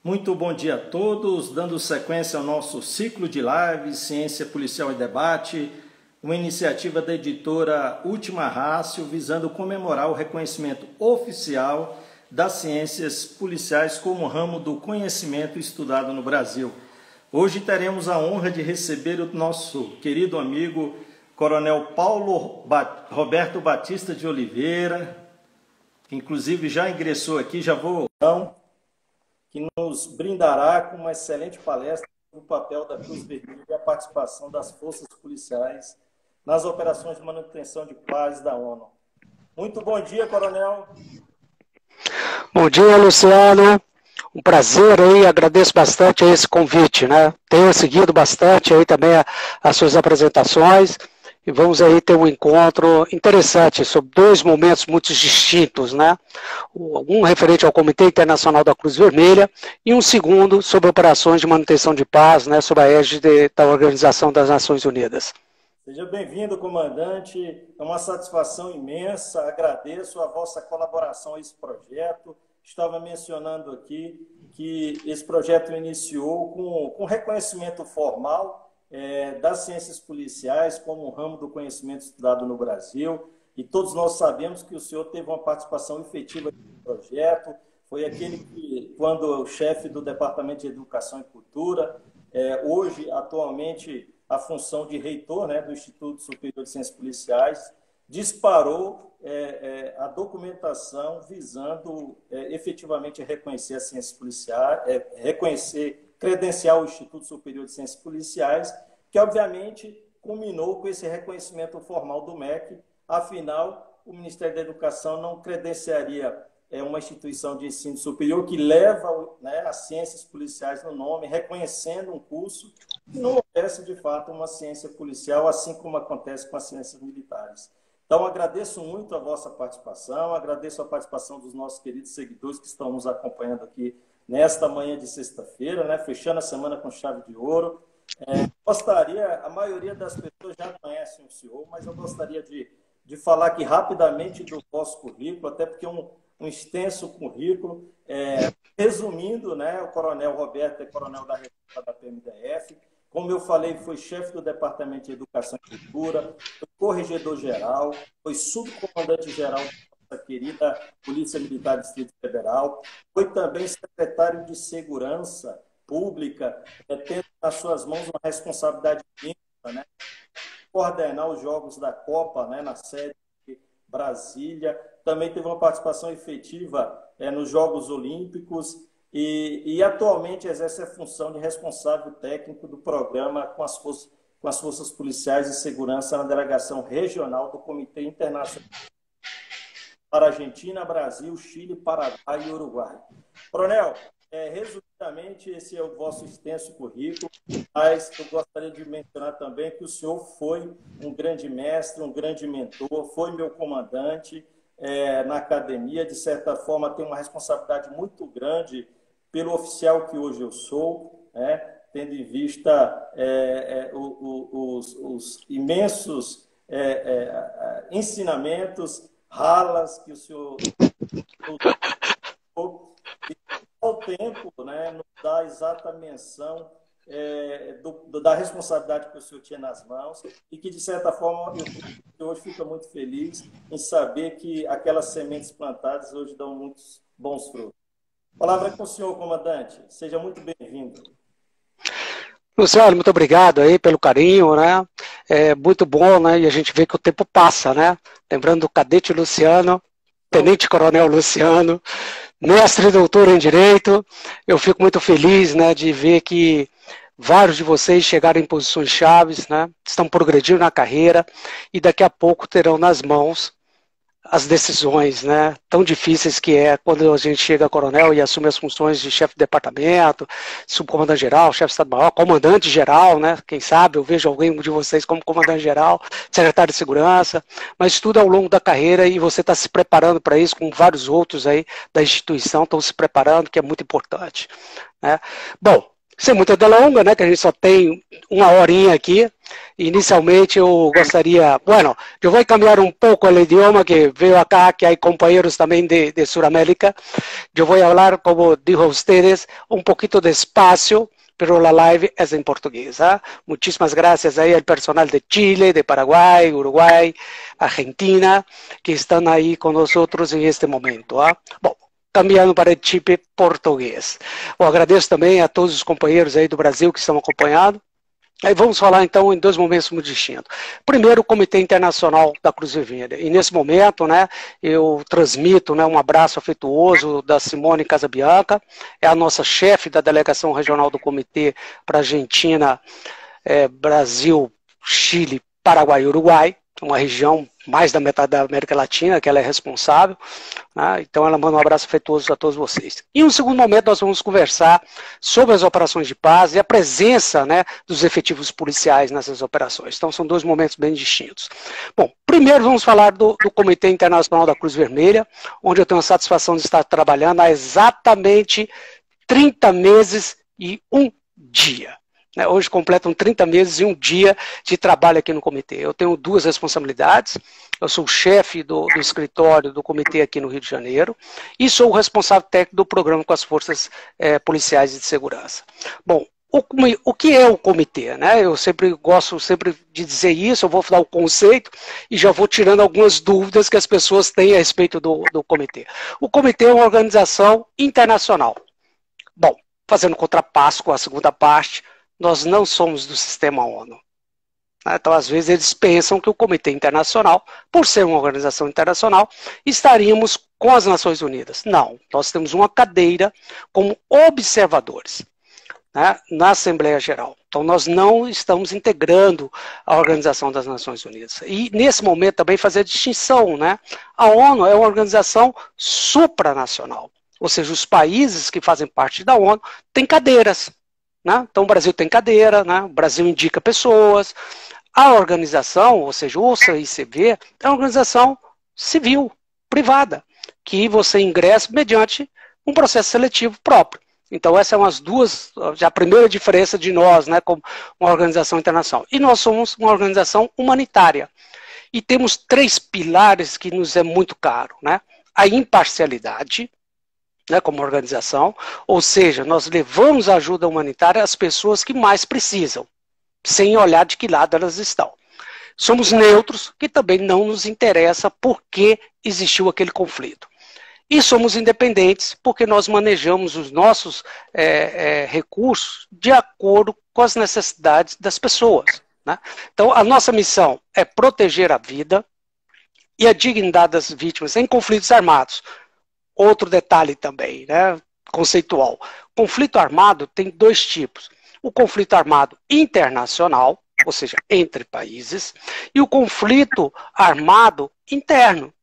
Muito bom dia a todos, dando sequência ao nosso ciclo de lives Ciência Policial e Debate, uma iniciativa da editora Última Rácio, visando comemorar o reconhecimento oficial das ciências policiais como ramo do conhecimento estudado no Brasil. Hoje teremos a honra de receber o nosso querido amigo Coronel Paulo Roberto Batista de Oliveira, que inclusive já ingressou aqui, que nos brindará com uma excelente palestra sobre o papel da Cruz Vermelha e a participação das forças policiais nas operações de manutenção de paz da ONU. Muito bom dia, Coronel. Bom dia, Luciano. Um prazer aí, agradeço bastante esse convite, né? Tenho seguido bastante aí também as suas apresentações e vamos aí ter um encontro interessante sobre dois momentos muito distintos, né? Um referente ao Comitê Internacional da Cruz Vermelha e um segundo sobre operações de manutenção de paz, né? Sob a égide da Organização das Nações Unidas. Seja bem-vindo, comandante. É uma satisfação imensa. Agradeço a vossa colaboração a esse projeto. Estava mencionando aqui que esse projeto iniciou com reconhecimento formal das ciências policiais como um ramo do conhecimento estudado no Brasil. E todos nós sabemos que o senhor teve uma participação efetiva no projeto. Foi aquele que, quando o chefe do Departamento de Educação e Cultura, hoje, atualmente, a função de reitor, né, do Instituto Superior de Ciências Policiais, disparou a documentação visando efetivamente reconhecer as ciências policiais, credenciar o Instituto Superior de Ciências Policiais, que obviamente culminou com esse reconhecimento formal do MEC. Afinal, o Ministério da Educação não credenciaria uma instituição de ensino superior que leva, né, as ciências policiais no nome, reconhecendo um curso que não houvesse, de fato, uma ciência policial, assim como acontece com as ciências militares. Então, agradeço muito a vossa participação, agradeço a participação dos nossos queridos seguidores que estão nos acompanhando aqui nesta manhã de sexta-feira, né, fechando a semana com chave de ouro. A maioria das pessoas já conhecem o senhor, mas eu gostaria de falar aqui rapidamente do vosso currículo, até porque é um extenso currículo. Resumindo, né, o Coronel Roberto é coronel da Reserva da PMDF. Como eu falei, foi chefe do Departamento de Educação e Cultura, foi corregedor-geral, foi subcomandante-geral da querida Polícia Militar do Distrito Federal, foi também secretário de Segurança Pública, tendo nas suas mãos uma responsabilidade imensa, né, coordenar os Jogos da Copa, né, na sede de Brasília. Também teve uma participação efetiva nos Jogos Olímpicos e atualmente exerce a função de responsável técnico do programa com as forças policiais de segurança na delegação regional do Comitê Internacional para Argentina, Brasil, Chile, Paraguai e Uruguai. Coronel, resumidamente, esse é o vosso extenso currículo, mas eu gostaria de mencionar também que o senhor foi um grande mestre, um grande mentor, foi meu comandante na academia, de certa forma tem uma responsabilidade muito grande pelo oficial que hoje eu sou, né, tendo em vista os imensos ensinamentos, ralas que o senhor e ao tempo, né, nos dá a exata menção da responsabilidade que o senhor tinha nas mãos e que, de certa forma, eu hoje fico muito feliz em saber que aquelas sementes plantadas hoje dão muitos bons frutos. A palavra é com o senhor, comandante. Seja muito bem-vindo. Luciano, muito obrigado aí pelo carinho, né? É muito bom, né? E a gente vê que o tempo passa, né? Lembrando do cadete Luciano, tenente coronel Luciano, mestre e doutor em Direito. Eu fico muito feliz, né, de ver que vários de vocês chegaram em posições chaves, né? Estão progredindo na carreira e daqui a pouco terão nas mãos as decisões, né, tão difíceis que é quando a gente chega a coronel e assume as funções de chefe de departamento, subcomandante-geral, chefe de Estado-Maior, comandante-geral, né, quem sabe eu vejo alguém de vocês como comandante-geral, secretário de Segurança, mas tudo ao longo da carreira e você está se preparando para isso, com vários outros aí da instituição estão se preparando, que é muito importante, né. Bom, sem muita delonga, né, que a gente só tem uma horinha aqui, Inicialmente eu gostaria, bueno, eu vou cambiar um pouco o idioma que veio acá, que há companheiros também de Sudamérica. Eu vou falar, como digo a vocês, um pouquinho despacio, pero la live es en portugués. Muchísimas gracias ahí al personal de Chile, de Paraguay, Uruguay, Argentina, que están ahí con nosotros en este momento. Bom, cambiando para o chip português. Eu agradeço também a todos os companheiros aí do Brasil que estão acompanhando. Aí vamos falar, então, em dois momentos muito distintos. Primeiro, o Comitê Internacional da Cruz Vermelha. E, nesse momento, né, eu transmito, né, um abraço afetuoso da Simone Casabianca, é a nossa chefe da Delegação Regional do Comitê para Argentina, Brasil, Chile, Paraguai e Uruguai, uma região mais da metade da América Latina, que ela é responsável, né? Então ela manda um abraço afetuoso a todos vocês. E em um segundo momento nós vamos conversar sobre as operações de paz e a presença, né, dos efetivos policiais nessas operações. Então são dois momentos bem distintos. Bom, primeiro vamos falar do Comitê Internacional da Cruz Vermelha, onde eu tenho a satisfação de estar trabalhando há exatamente 30 meses e um dia. Hoje completam 30 meses e um dia de trabalho aqui no comitê. Eu tenho duas responsabilidades. Eu sou o chefe do escritório do comitê aqui no Rio de Janeiro e sou o responsável técnico do programa com as forças policiais e de segurança. Bom, o que é o comitê? Né? Eu gosto de dizer isso, eu vou falar o conceito e já vou tirando algumas dúvidas que as pessoas têm a respeito do comitê. O comitê é uma organização internacional. Bom, fazendo contrapasso com a segunda parte, nós não somos do sistema ONU. Então, às vezes, eles pensam que o Comitê Internacional, por ser uma organização internacional, estaríamos com as Nações Unidas. Não, nós temos uma cadeira como observadores, né, na Assembleia Geral. Então, nós não estamos integrando a Organização das Nações Unidas. E, nesse momento, também fazer a distinção, né? A ONU é uma organização supranacional, ou seja, os países que fazem parte da ONU têm cadeiras. Né? Então o Brasil tem cadeira, né? O Brasil indica pessoas. A organização, ou seja, o CICB, é uma organização civil, privada, que você ingressa mediante um processo seletivo próprio. Então essas são as duas, a primeira diferença de nós, né, como uma organização internacional. E nós somos uma organização humanitária. E temos três pilares que nos é muito caro, né? A imparcialidade, né, como organização, ou seja, nós levamos a ajuda humanitária às pessoas que mais precisam, sem olhar de que lado elas estão. Somos neutros, que também não nos interessa por que existiu aquele conflito. E somos independentes, porque nós manejamos os nossos recursos de acordo com as necessidades das pessoas. Né? Então, a nossa missão é proteger a vida e a dignidade das vítimas em conflitos armados. Outro detalhe também, né, conceitual. Conflito armado tem dois tipos. O conflito armado internacional, ou seja, entre países, e o conflito armado interno,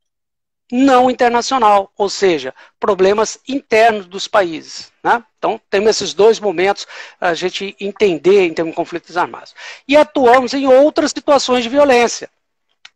não internacional, ou seja, problemas internos dos países. Né? Então, temos esses dois momentos a gente entender em termos de conflitos armados. E atuamos em outras situações de violência.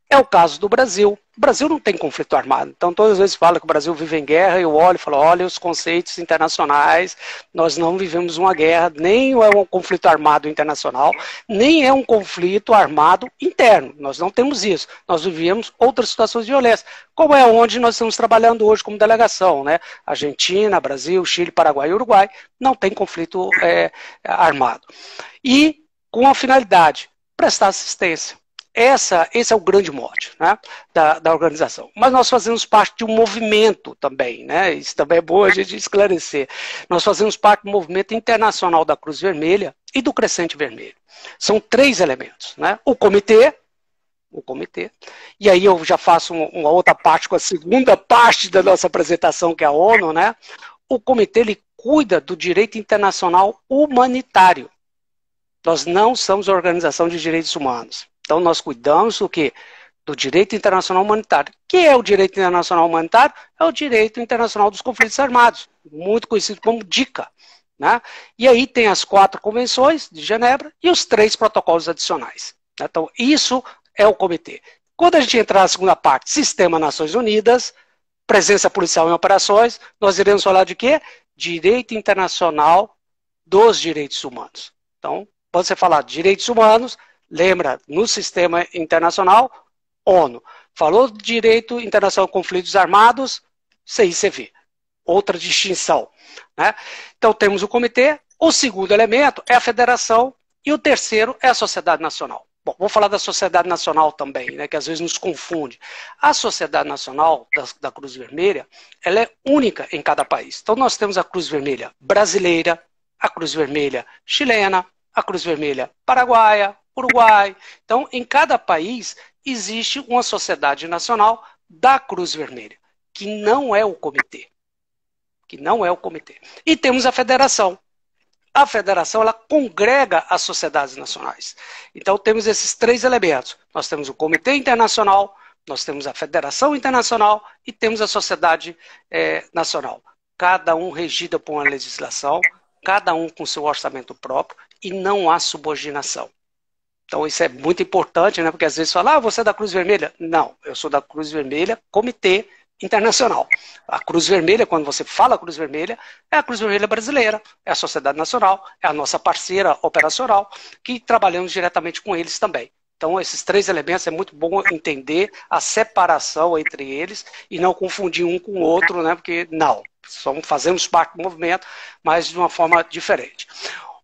É o caso do Brasil. O Brasil não tem conflito armado. Então, todas as vezes fala que o Brasil vive em guerra, eu olho e falo, olha os conceitos internacionais, nós não vivemos uma guerra, nem é um conflito armado internacional, nem é um conflito armado interno. Nós não temos isso. Nós vivemos outras situações de violência, como é onde nós estamos trabalhando hoje como delegação. Né? Argentina, Brasil, Chile, Paraguai e Uruguai não tem conflito armado. E com a finalidade, prestar assistência. Esse é o grande mote, né, da organização. Mas nós fazemos parte de um movimento também, né? Isso também é bom a gente esclarecer. Nós fazemos parte do movimento internacional da Cruz Vermelha e do Crescente Vermelho. São três elementos, né? O comitê, e aí eu já faço uma outra parte com a segunda parte da nossa apresentação, que é a ONU, né? O comitê, ele cuida do direito internacional humanitário. Nós não somos a organização de direitos humanos. Então, nós cuidamos do quê? Do direito internacional humanitário. O que é o direito internacional humanitário? É o direito internacional dos conflitos armados, muito conhecido como DICA. Né? E aí tem as 4 convenções de Genebra e os 3 protocolos adicionais. Então, isso é o comitê. Quando a gente entrar na segunda parte, Sistema Nações Unidas, presença policial em operações, nós iremos falar de quê? Direito internacional dos direitos humanos. Então, quando você falar de direitos humanos, Lembra, no sistema internacional, ONU. Falou de direito internacional de conflitos armados, CICV. Outra distinção, né? Então temos o comitê, o segundo elemento é a federação e o terceiro é a sociedade nacional. Bom, vou falar da sociedade nacional também, né, que às vezes nos confunde. A sociedade nacional da Cruz Vermelha, ela é única em cada país. Então nós temos a Cruz Vermelha brasileira, a Cruz Vermelha chilena, a Cruz Vermelha paraguaia, Uruguai. Então em cada país existe uma sociedade nacional da Cruz Vermelha, que não é o comitê. E temos a federação. A federação, ela congrega as sociedades nacionais. Então, temos esses três elementos. Nós temos o Comitê Internacional, nós temos a Federação Internacional e temos a Sociedade Nacional. Cada um regida por uma legislação, cada um com seu orçamento próprio e não há subordinação. Então, isso é muito importante, né? Porque às vezes fala, você é da Cruz Vermelha? Não, eu sou da Cruz Vermelha, Comitê Internacional. A Cruz Vermelha, quando você fala Cruz Vermelha, é a Cruz Vermelha brasileira, é a Sociedade Nacional, é a nossa parceira operacional, que trabalhamos diretamente com eles também. Então, esses três elementos é muito bom entender a separação entre eles e não confundir um com o outro, né? Porque não, fazemos parte do movimento, mas de uma forma diferente.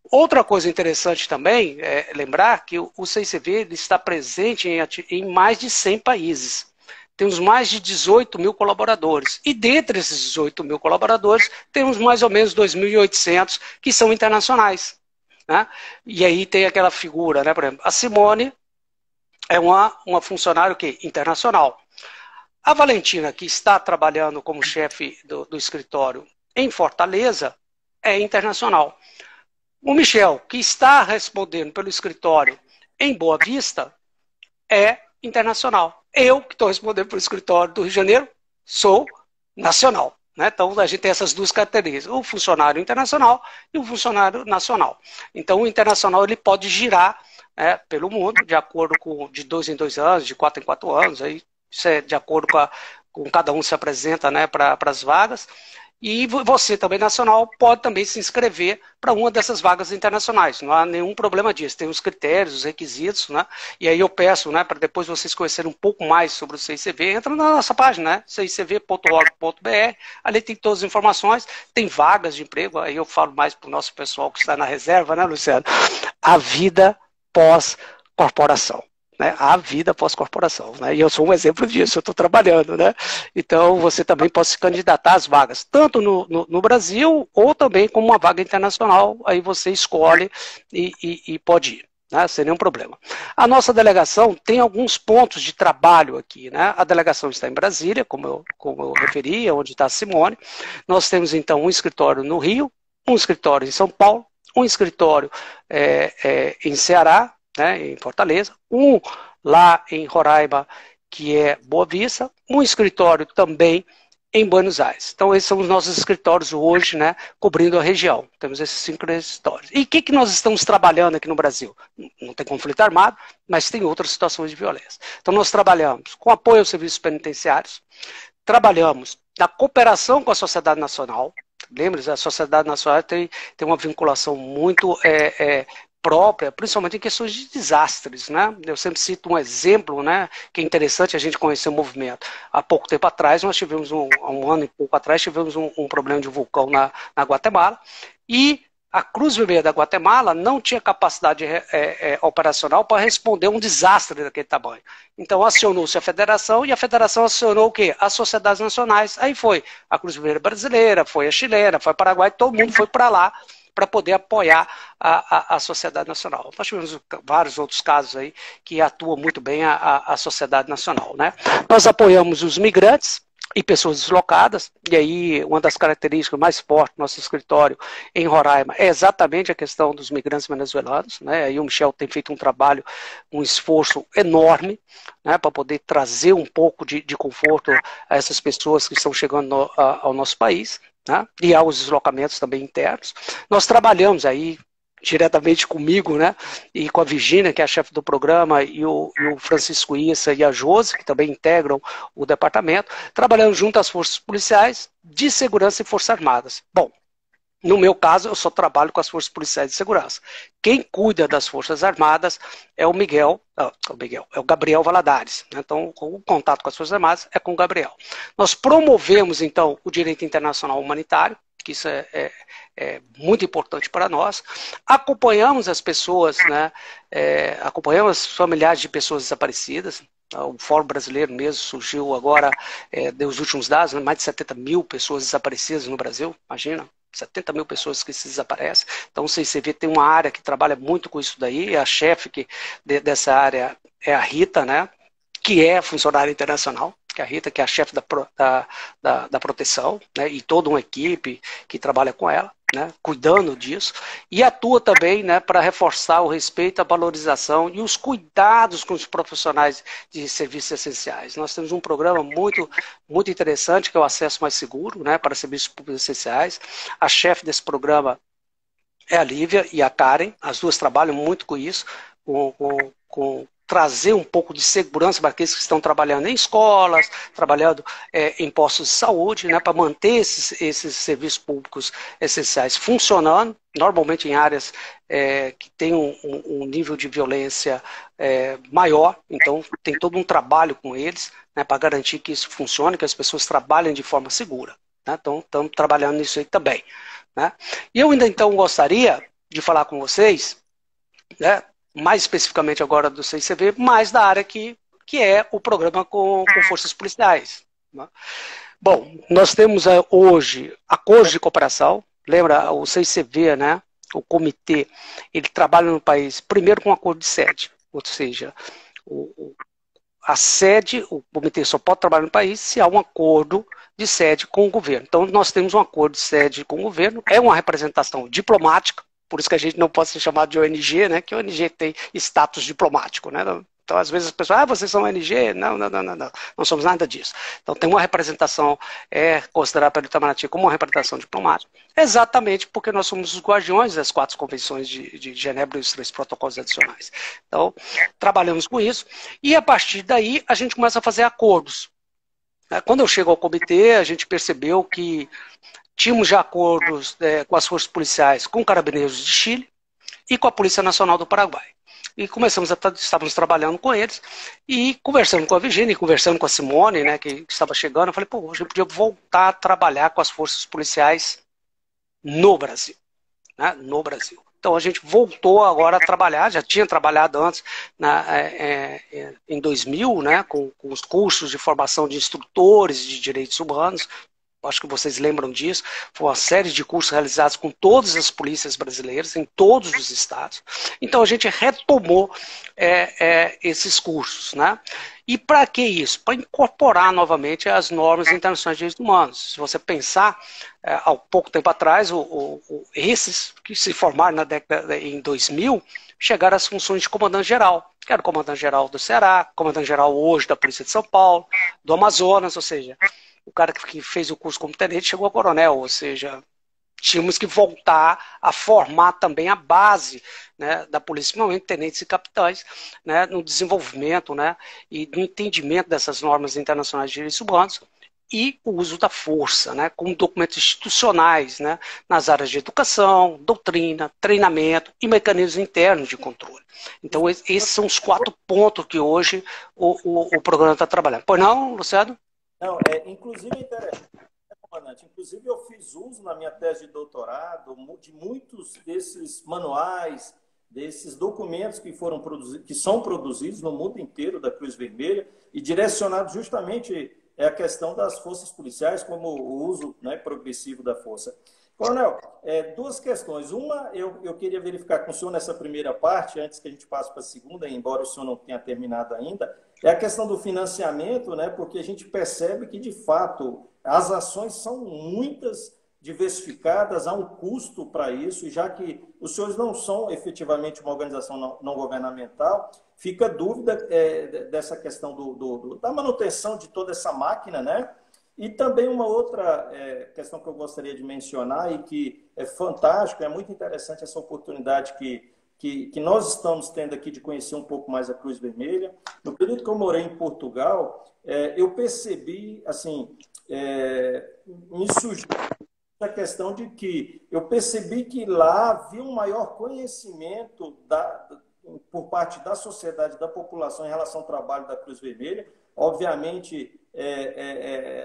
Outra coisa interessante também é lembrar que o CICV está presente em mais de 100 países. Temos mais de 18 mil colaboradores. E dentre esses 18 mil colaboradores, temos mais ou menos 2.800 que são internacionais, né? E aí tem aquela figura, né? Por exemplo, a Simone é uma funcionária internacional. A Valentina, que está trabalhando como chefe do escritório em Fortaleza, é internacional. O Michel, que está respondendo pelo escritório em Boa Vista, é internacional. Eu, que estou respondendo pelo escritório do Rio de Janeiro, sou nacional, né? Então, a gente tem essas duas características, o funcionário internacional e o funcionário nacional. Então, o internacional ele pode girar pelo mundo, de acordo com de 2 em 2 anos, de 4 em 4 anos, aí, isso é de acordo com cada um se apresenta, né, para as vagas. E você também, nacional, pode também se inscrever para uma dessas vagas internacionais. Não há nenhum problema disso. Tem os critérios, os requisitos, né? E aí eu peço, né, para depois vocês conhecerem um pouco mais sobre o CICV, entra na nossa página, né? cicv.org.br. Ali tem todas as informações, tem vagas de emprego. Aí eu falo mais para o nosso pessoal que está na reserva, né, Luciano? A vida pós-corporação. Né, a vida pós-corporação, né? E eu sou um exemplo disso, eu estou trabalhando, né? Então você também pode se candidatar às vagas, tanto no Brasil ou também como uma vaga internacional, aí você escolhe e pode ir, né? Sem nenhum problema. A nossa delegação tem alguns pontos de trabalho aqui, né? A delegação está em Brasília, como eu referi, onde está a Simone. Nós temos então um escritório no Rio, um escritório em São Paulo, um escritório em Ceará, né, em Fortaleza, um lá em Roraima, que é Boa Vista, um escritório também em Buenos Aires. Então, esses são os nossos escritórios hoje, né, cobrindo a região. Temos esses 5 escritórios. E o que nós estamos trabalhando aqui no Brasil? Não tem conflito armado, mas tem outras situações de violência. Então, nós trabalhamos com apoio aos serviços penitenciários, trabalhamos na cooperação com a sociedade nacional. Lembre-se, a sociedade nacional tem uma vinculação muito própria, principalmente em questões de desastres, né? Eu sempre cito um exemplo, né, que é interessante a gente conhecer o movimento. Há pouco tempo atrás, nós tivemos há um ano e pouco atrás, tivemos um problema de vulcão na Guatemala, e a Cruz Vermelha da Guatemala não tinha capacidade operacional para responder a um desastre daquele tamanho. Então acionou-se a federação e a federação acionou o quê? As sociedades nacionais. Aí foi a Cruz Vermelha brasileira, foi a chilena, foi a Paraguai, todo mundo foi para lá para poder apoiar a sociedade nacional. Nós tivemos vários outros casos aí que atuam muito bem a sociedade nacional, né? Nós apoiamos os migrantes e pessoas deslocadas, e aí uma das características mais fortes do nosso escritório em Roraima é exatamente a questão dos migrantes venezuelanos, né? Aí o Michel tem feito um trabalho, um esforço enorme, né, para poder trazer um pouco de conforto a essas pessoas que estão chegando ao nosso país, né? E aos deslocamentos também internos. Nós trabalhamos aí diretamente comigo, né, e com a Virgínia, que é a chefe do programa, e o Francisco Issa e a Josi, que também integram o departamento, trabalhando junto às forças policiais de segurança e forças armadas. Bom, No meu caso, eu só trabalho com as forças policiais de segurança. Quem cuida das Forças Armadas é o é o Gabriel Valadares, né? Então, o contato com as Forças Armadas é com o Gabriel. Nós promovemos, então, o direito internacional humanitário, que isso é muito importante para nós. Acompanhamos as pessoas, né? Acompanhamos os familiares de pessoas desaparecidas. O Fórum Brasileiro mesmo surgiu agora, deu os últimos dados, né? Mais de 70 mil pessoas desaparecidas no Brasil, imagina. 70 mil pessoas que se desaparecem. Então, o CICV tem uma área que trabalha muito com isso daí. A chefe dessa área é a Rita, né? Que é funcionária internacional, que é a Rita, que é a chefe da proteção, né? E toda uma equipe que trabalha com ela, né? Cuidando disso. E atua também, né? Para reforçar o respeito, a valorização e os cuidados com os profissionais de serviços essenciais. Nós temos um programa muito, muito interessante, que é o Acesso Mais Seguro, né? Para serviços públicos essenciais. A chefe desse programa é a Lívia e a Karen. As duas trabalham muito com isso, com trazer um pouco de segurança para aqueles que estão trabalhando em escolas, trabalhando em postos de saúde, né, para manter esses serviços públicos essenciais funcionando, normalmente em áreas que têm um nível de violência maior. Então tem todo um trabalho com eles, né, para garantir que isso funcione, que as pessoas trabalhem de forma segura, né? Então estamos trabalhando nisso aí também, né? E eu ainda então gostaria de falar com vocês, né, mais especificamente agora do CICV, mais da área que é o programa com forças policiais, né? Bom, nós temos hoje acordos de cooperação. Lembra, o CICV, né, o comitê, ele trabalha no país primeiro com um acordo de sede, ou seja, a sede, o comitê só pode trabalhar no país se há um acordo de sede com o governo. Então, nós temos um acordo de sede com o governo, é uma representação diplomática, por isso que a gente não pode ser chamado de ONG, né? Que a ONG tem status diplomático, né? Então, às vezes as pessoas, vocês são ONG? Não, não somos nada disso. Então, tem uma representação, considerada pelo Itamaraty como uma representação diplomática, exatamente porque nós somos os guardiões das 4 convenções de Genebra e os 3 protocolos adicionais. Então, trabalhamos com isso, e a partir daí a gente começa a fazer acordos. Quando eu chego ao comitê, a gente percebeu que tínhamos já acordos com as forças policiais, com carabineiros de Chile e com a Polícia Nacional do Paraguai. E estávamos trabalhando com eles e conversando com a Virgínia, conversando com a Simone, né, que estava chegando. Eu falei, a gente podia voltar a trabalhar com as forças policiais no Brasil, né, no Brasil. Então a gente voltou agora a trabalhar, já tinha trabalhado antes em 2000, né, com os cursos de formação de instrutores de direitos humanos. Acho que vocês lembram disso. Foi uma série de cursos realizados com todas as polícias brasileiras, em todos os estados. Então a gente retomou esses cursos, né? E para que isso? Para incorporar novamente as normas internacionais de direitos humanos. Se você pensar, há pouco tempo atrás, esses que se formaram em 2000, chegaram às funções de comandante-geral, que era o comandante-geral do Ceará, comandante-geral hoje da Polícia de São Paulo, do Amazonas, ou seja, o cara que fez o curso como tenente chegou a coronel, ou seja, tínhamos que voltar a formar também a base, né, da polícia, principalmente tenentes e capitães, né, no desenvolvimento, né, e no entendimento dessas normas internacionais de direitos humanos e o uso da força, né, como documentos institucionais, né, nas áreas de educação, doutrina, treinamento e mecanismos internos de controle. Então, esses são os 4 pontos que hoje o programa está trabalhando. Pois não, Luciano? Não, inclusive é interessante, comandante. Inclusive, eu fiz uso na minha tese de doutorado de muitos desses manuais, desses documentos que foram produzidos, que são produzidos no mundo inteiro da Cruz Vermelha e direcionados justamente à questão das forças policiais, como o uso, né, progressivo da força. Coronel, 2 questões. Uma, eu queria verificar com o senhor nessa primeira parte, antes que a gente passe para a segunda, embora o senhor não tenha terminado ainda, é a questão do financiamento, né? Porque a gente percebe que, de fato, as ações são muitas, diversificadas, há um custo para isso, e já que os senhores não são efetivamente uma organização não governamental, fica a dúvida dessa questão da manutenção de toda essa máquina, né? E também uma outra questão que eu gostaria de mencionar e que é fantástico, é muito interessante essa oportunidade que nós estamos tendo aqui de conhecer um pouco mais a Cruz Vermelha. No período que eu morei em Portugal, eu percebi, assim, me surgiu a questão de que eu percebi que lá havia um maior conhecimento por parte da sociedade, da população em relação ao trabalho da Cruz Vermelha. Obviamente,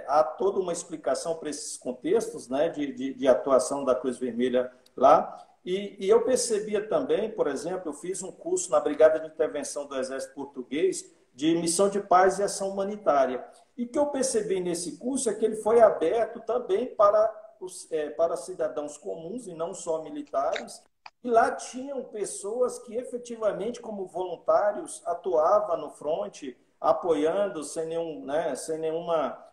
há toda uma explicação para esses contextos, né, de atuação da Cruz Vermelha lá. E eu percebia também, por exemplo, eu fiz um curso na Brigada de Intervenção do Exército Português de Missão de Paz e Ação Humanitária. E o que eu percebi nesse curso é que ele foi aberto também para cidadãos comuns e não só militares. E lá tinham pessoas que efetivamente, como voluntários, atuavam no fronte, apoiando sem nenhuma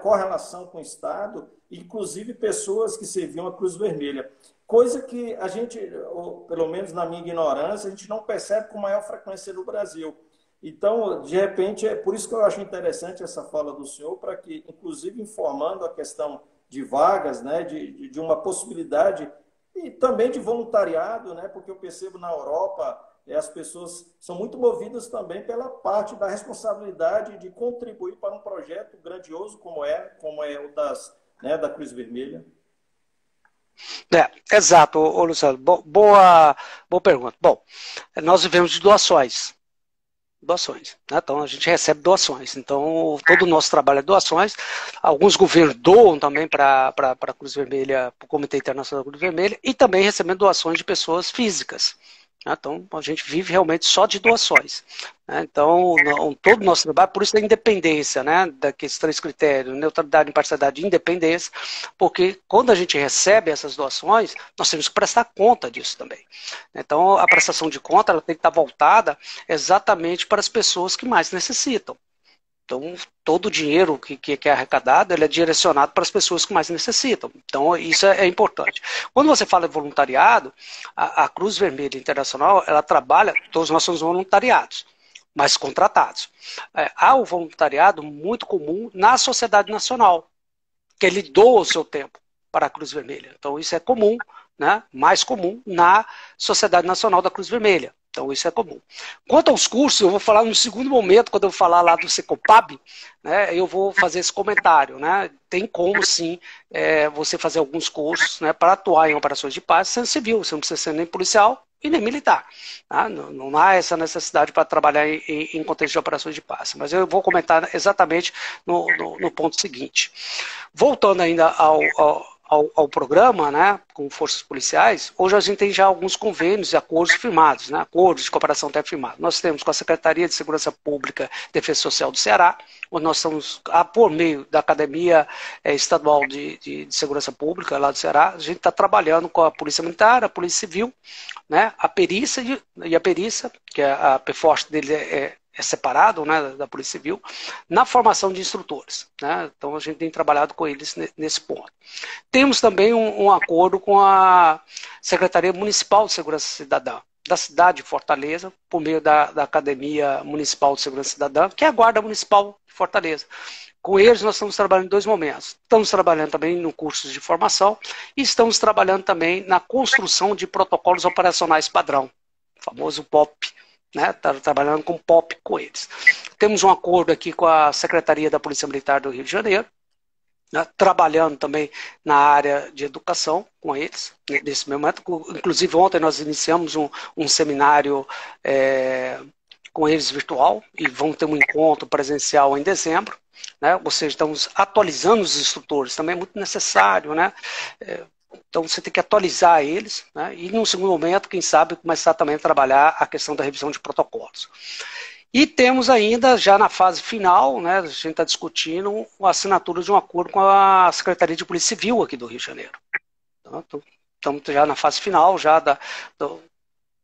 correlação com o Estado, inclusive pessoas que serviam a Cruz Vermelha. Coisa que a gente, ou pelo menos na minha ignorância, a gente não percebe com maior frequência no Brasil. Então, de repente, é por isso que eu acho interessante essa fala do senhor, para que, inclusive, informando a questão de vagas, né, de uma possibilidade, e também de voluntariado, né, porque eu percebo na Europa, as pessoas são muito movidas também pela parte da responsabilidade de contribuir para um projeto grandioso como é o da Cruz Vermelha. Exato, Luciano. Boa pergunta. Bom, nós vivemos de doações. Né? Então a gente recebe doações. Então todo o nosso trabalho é doações. Alguns governos doam também para a Cruz Vermelha, para o Comitê Internacional da Cruz Vermelha, e também recebendo doações de pessoas físicas. Então, a gente vive realmente só de doações. Então, todo o nosso trabalho, por isso a independência, né, daqueles 3 critérios, neutralidade, imparcialidade e independência, porque quando a gente recebe essas doações, nós temos que prestar conta disso também. Então, a prestação de conta ela tem que estar voltada exatamente para as pessoas que mais necessitam. Então, todo o dinheiro que é arrecadado, ele é direcionado para as pessoas que mais necessitam. Então, isso é importante. Quando você fala de voluntariado, a Cruz Vermelha Internacional, ela trabalha, todos nós somos voluntariados, mas contratados. Há o voluntariado muito comum na sociedade nacional, que ele doa o seu tempo para a Cruz Vermelha. Então, isso é comum, né? Mais comum na Sociedade Nacional da Cruz Vermelha. Então, isso é comum. Quanto aos cursos, eu vou falar no segundo momento, quando eu falar lá do Secopab, né, eu vou fazer esse comentário. Né? Tem como, sim, você fazer alguns cursos, né, para atuar em operações de paz sendo civil, você não precisa ser nem policial e nem militar. Tá? Não há essa necessidade para trabalhar em contexto de operações de paz. Mas eu vou comentar exatamente no ponto seguinte. Voltando ainda ao programa, né, com forças policiais, hoje a gente tem já alguns convênios e acordos firmados, né, acordos de cooperação até firmados. Nós temos com a Secretaria de Segurança Pública e Defesa Social do Ceará, onde nós estamos, por meio da Academia Estadual de Segurança Pública lá do Ceará, a gente está trabalhando com a Polícia Militar, a Polícia Civil, né, a perícia, que a PFORST dele é separado, né, da Polícia Civil, na formação de instrutores. Né? Então a gente tem trabalhado com eles nesse ponto. Temos também um acordo com a Secretaria Municipal de Segurança Cidadã, da cidade de Fortaleza, por meio da Academia Municipal de Segurança Cidadã, que é a Guarda Municipal de Fortaleza. Com eles nós estamos trabalhando em 2 momentos. Estamos trabalhando também no curso de formação e estamos trabalhando também na construção de protocolos operacionais padrão, o famoso POP. Né, tá trabalhando com POP com eles. Temos um acordo aqui com a Secretaria da Polícia Militar do Rio de Janeiro, né, trabalhando também na área de educação com eles, nesse momento. Inclusive ontem nós iniciamos um seminário com eles virtual e vão ter um encontro presencial em dezembro. Né, ou seja, estamos atualizando os instrutores, também é muito necessário, né? Então você tem que atualizar eles, né? E num segundo momento, quem sabe, começar também a trabalhar a questão da revisão de protocolos. E temos ainda, já na fase final, né, a gente está discutindo a assinatura de um acordo com a Secretaria de Polícia Civil aqui do Rio de Janeiro. Então, estamos já na fase final já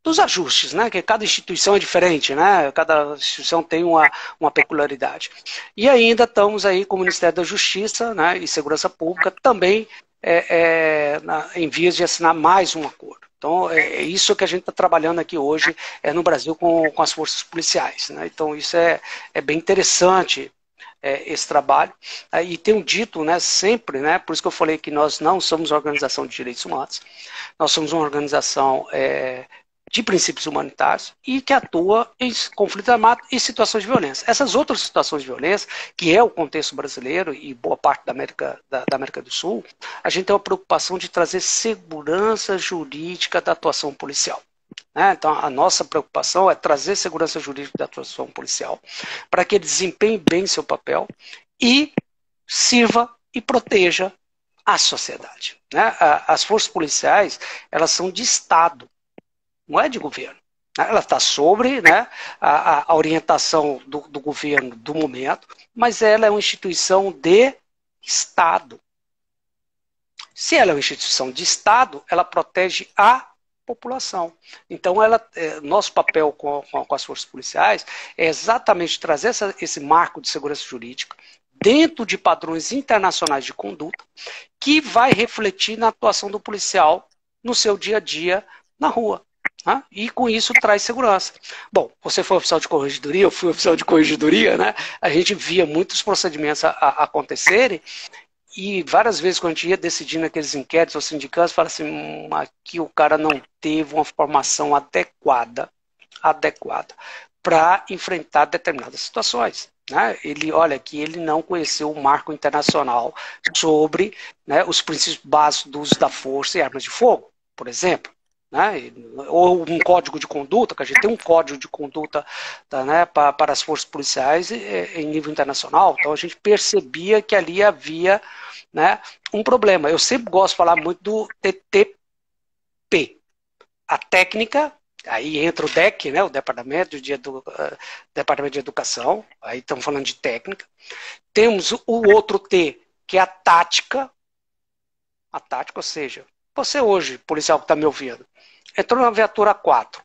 dos ajustes, né? Que cada instituição é diferente, né? Cada instituição tem uma peculiaridade. E ainda estamos aí com o Ministério da Justiça, né, e Segurança Pública também em vias de assinar mais um acordo. Então, é isso que a gente está trabalhando aqui hoje no Brasil com as forças policiais. Né? Então, isso é bem interessante, esse trabalho. E tenho dito, né, sempre, né, por isso que eu falei que nós não somos uma organização de direitos humanos, nós somos uma organização de princípios humanitários e que atua em conflitos armados e situações de violência. Essas outras situações de violência, que é o contexto brasileiro e boa parte da América do Sul, a gente tem uma preocupação de trazer segurança jurídica da atuação policial. Então, a nossa preocupação é trazer segurança jurídica da atuação policial para que ele desempenhe bem seu papel e sirva e proteja a sociedade. As forças policiais, elas são de Estado, não é de governo. Ela está sobre a orientação do governo do momento, mas ela é uma instituição de Estado. Se ela é uma instituição de Estado, ela protege a população. Então, nosso papel com as forças policiais é exatamente trazer esse marco de segurança jurídica dentro de padrões internacionais de conduta que vai refletir na atuação do policial no seu dia a dia na rua. E com isso traz segurança. Bom, você foi oficial de corregedoria, eu fui oficial de corregedoria, a gente via muitos procedimentos acontecerem e várias vezes quando a gente ia decidir naqueles inquéritos ou sindicatos, fala assim, aqui o cara não teve uma formação adequada para enfrentar determinadas situações. Olha que ele não conheceu o marco internacional sobre os princípios básicos do uso da força e armas de fogo, por exemplo. Ou um código de conduta, que a gente tem um código de conduta para as forças policiais em nível internacional, então a gente percebia que ali havia um problema. Eu sempre gosto de falar muito do TTP, a técnica, aí entra o DEC, o Departamento de Educação, aí estamos falando de técnica, temos o outro T, que é a tática, ou seja, você hoje, policial que está me ouvindo, entrou na viatura 4.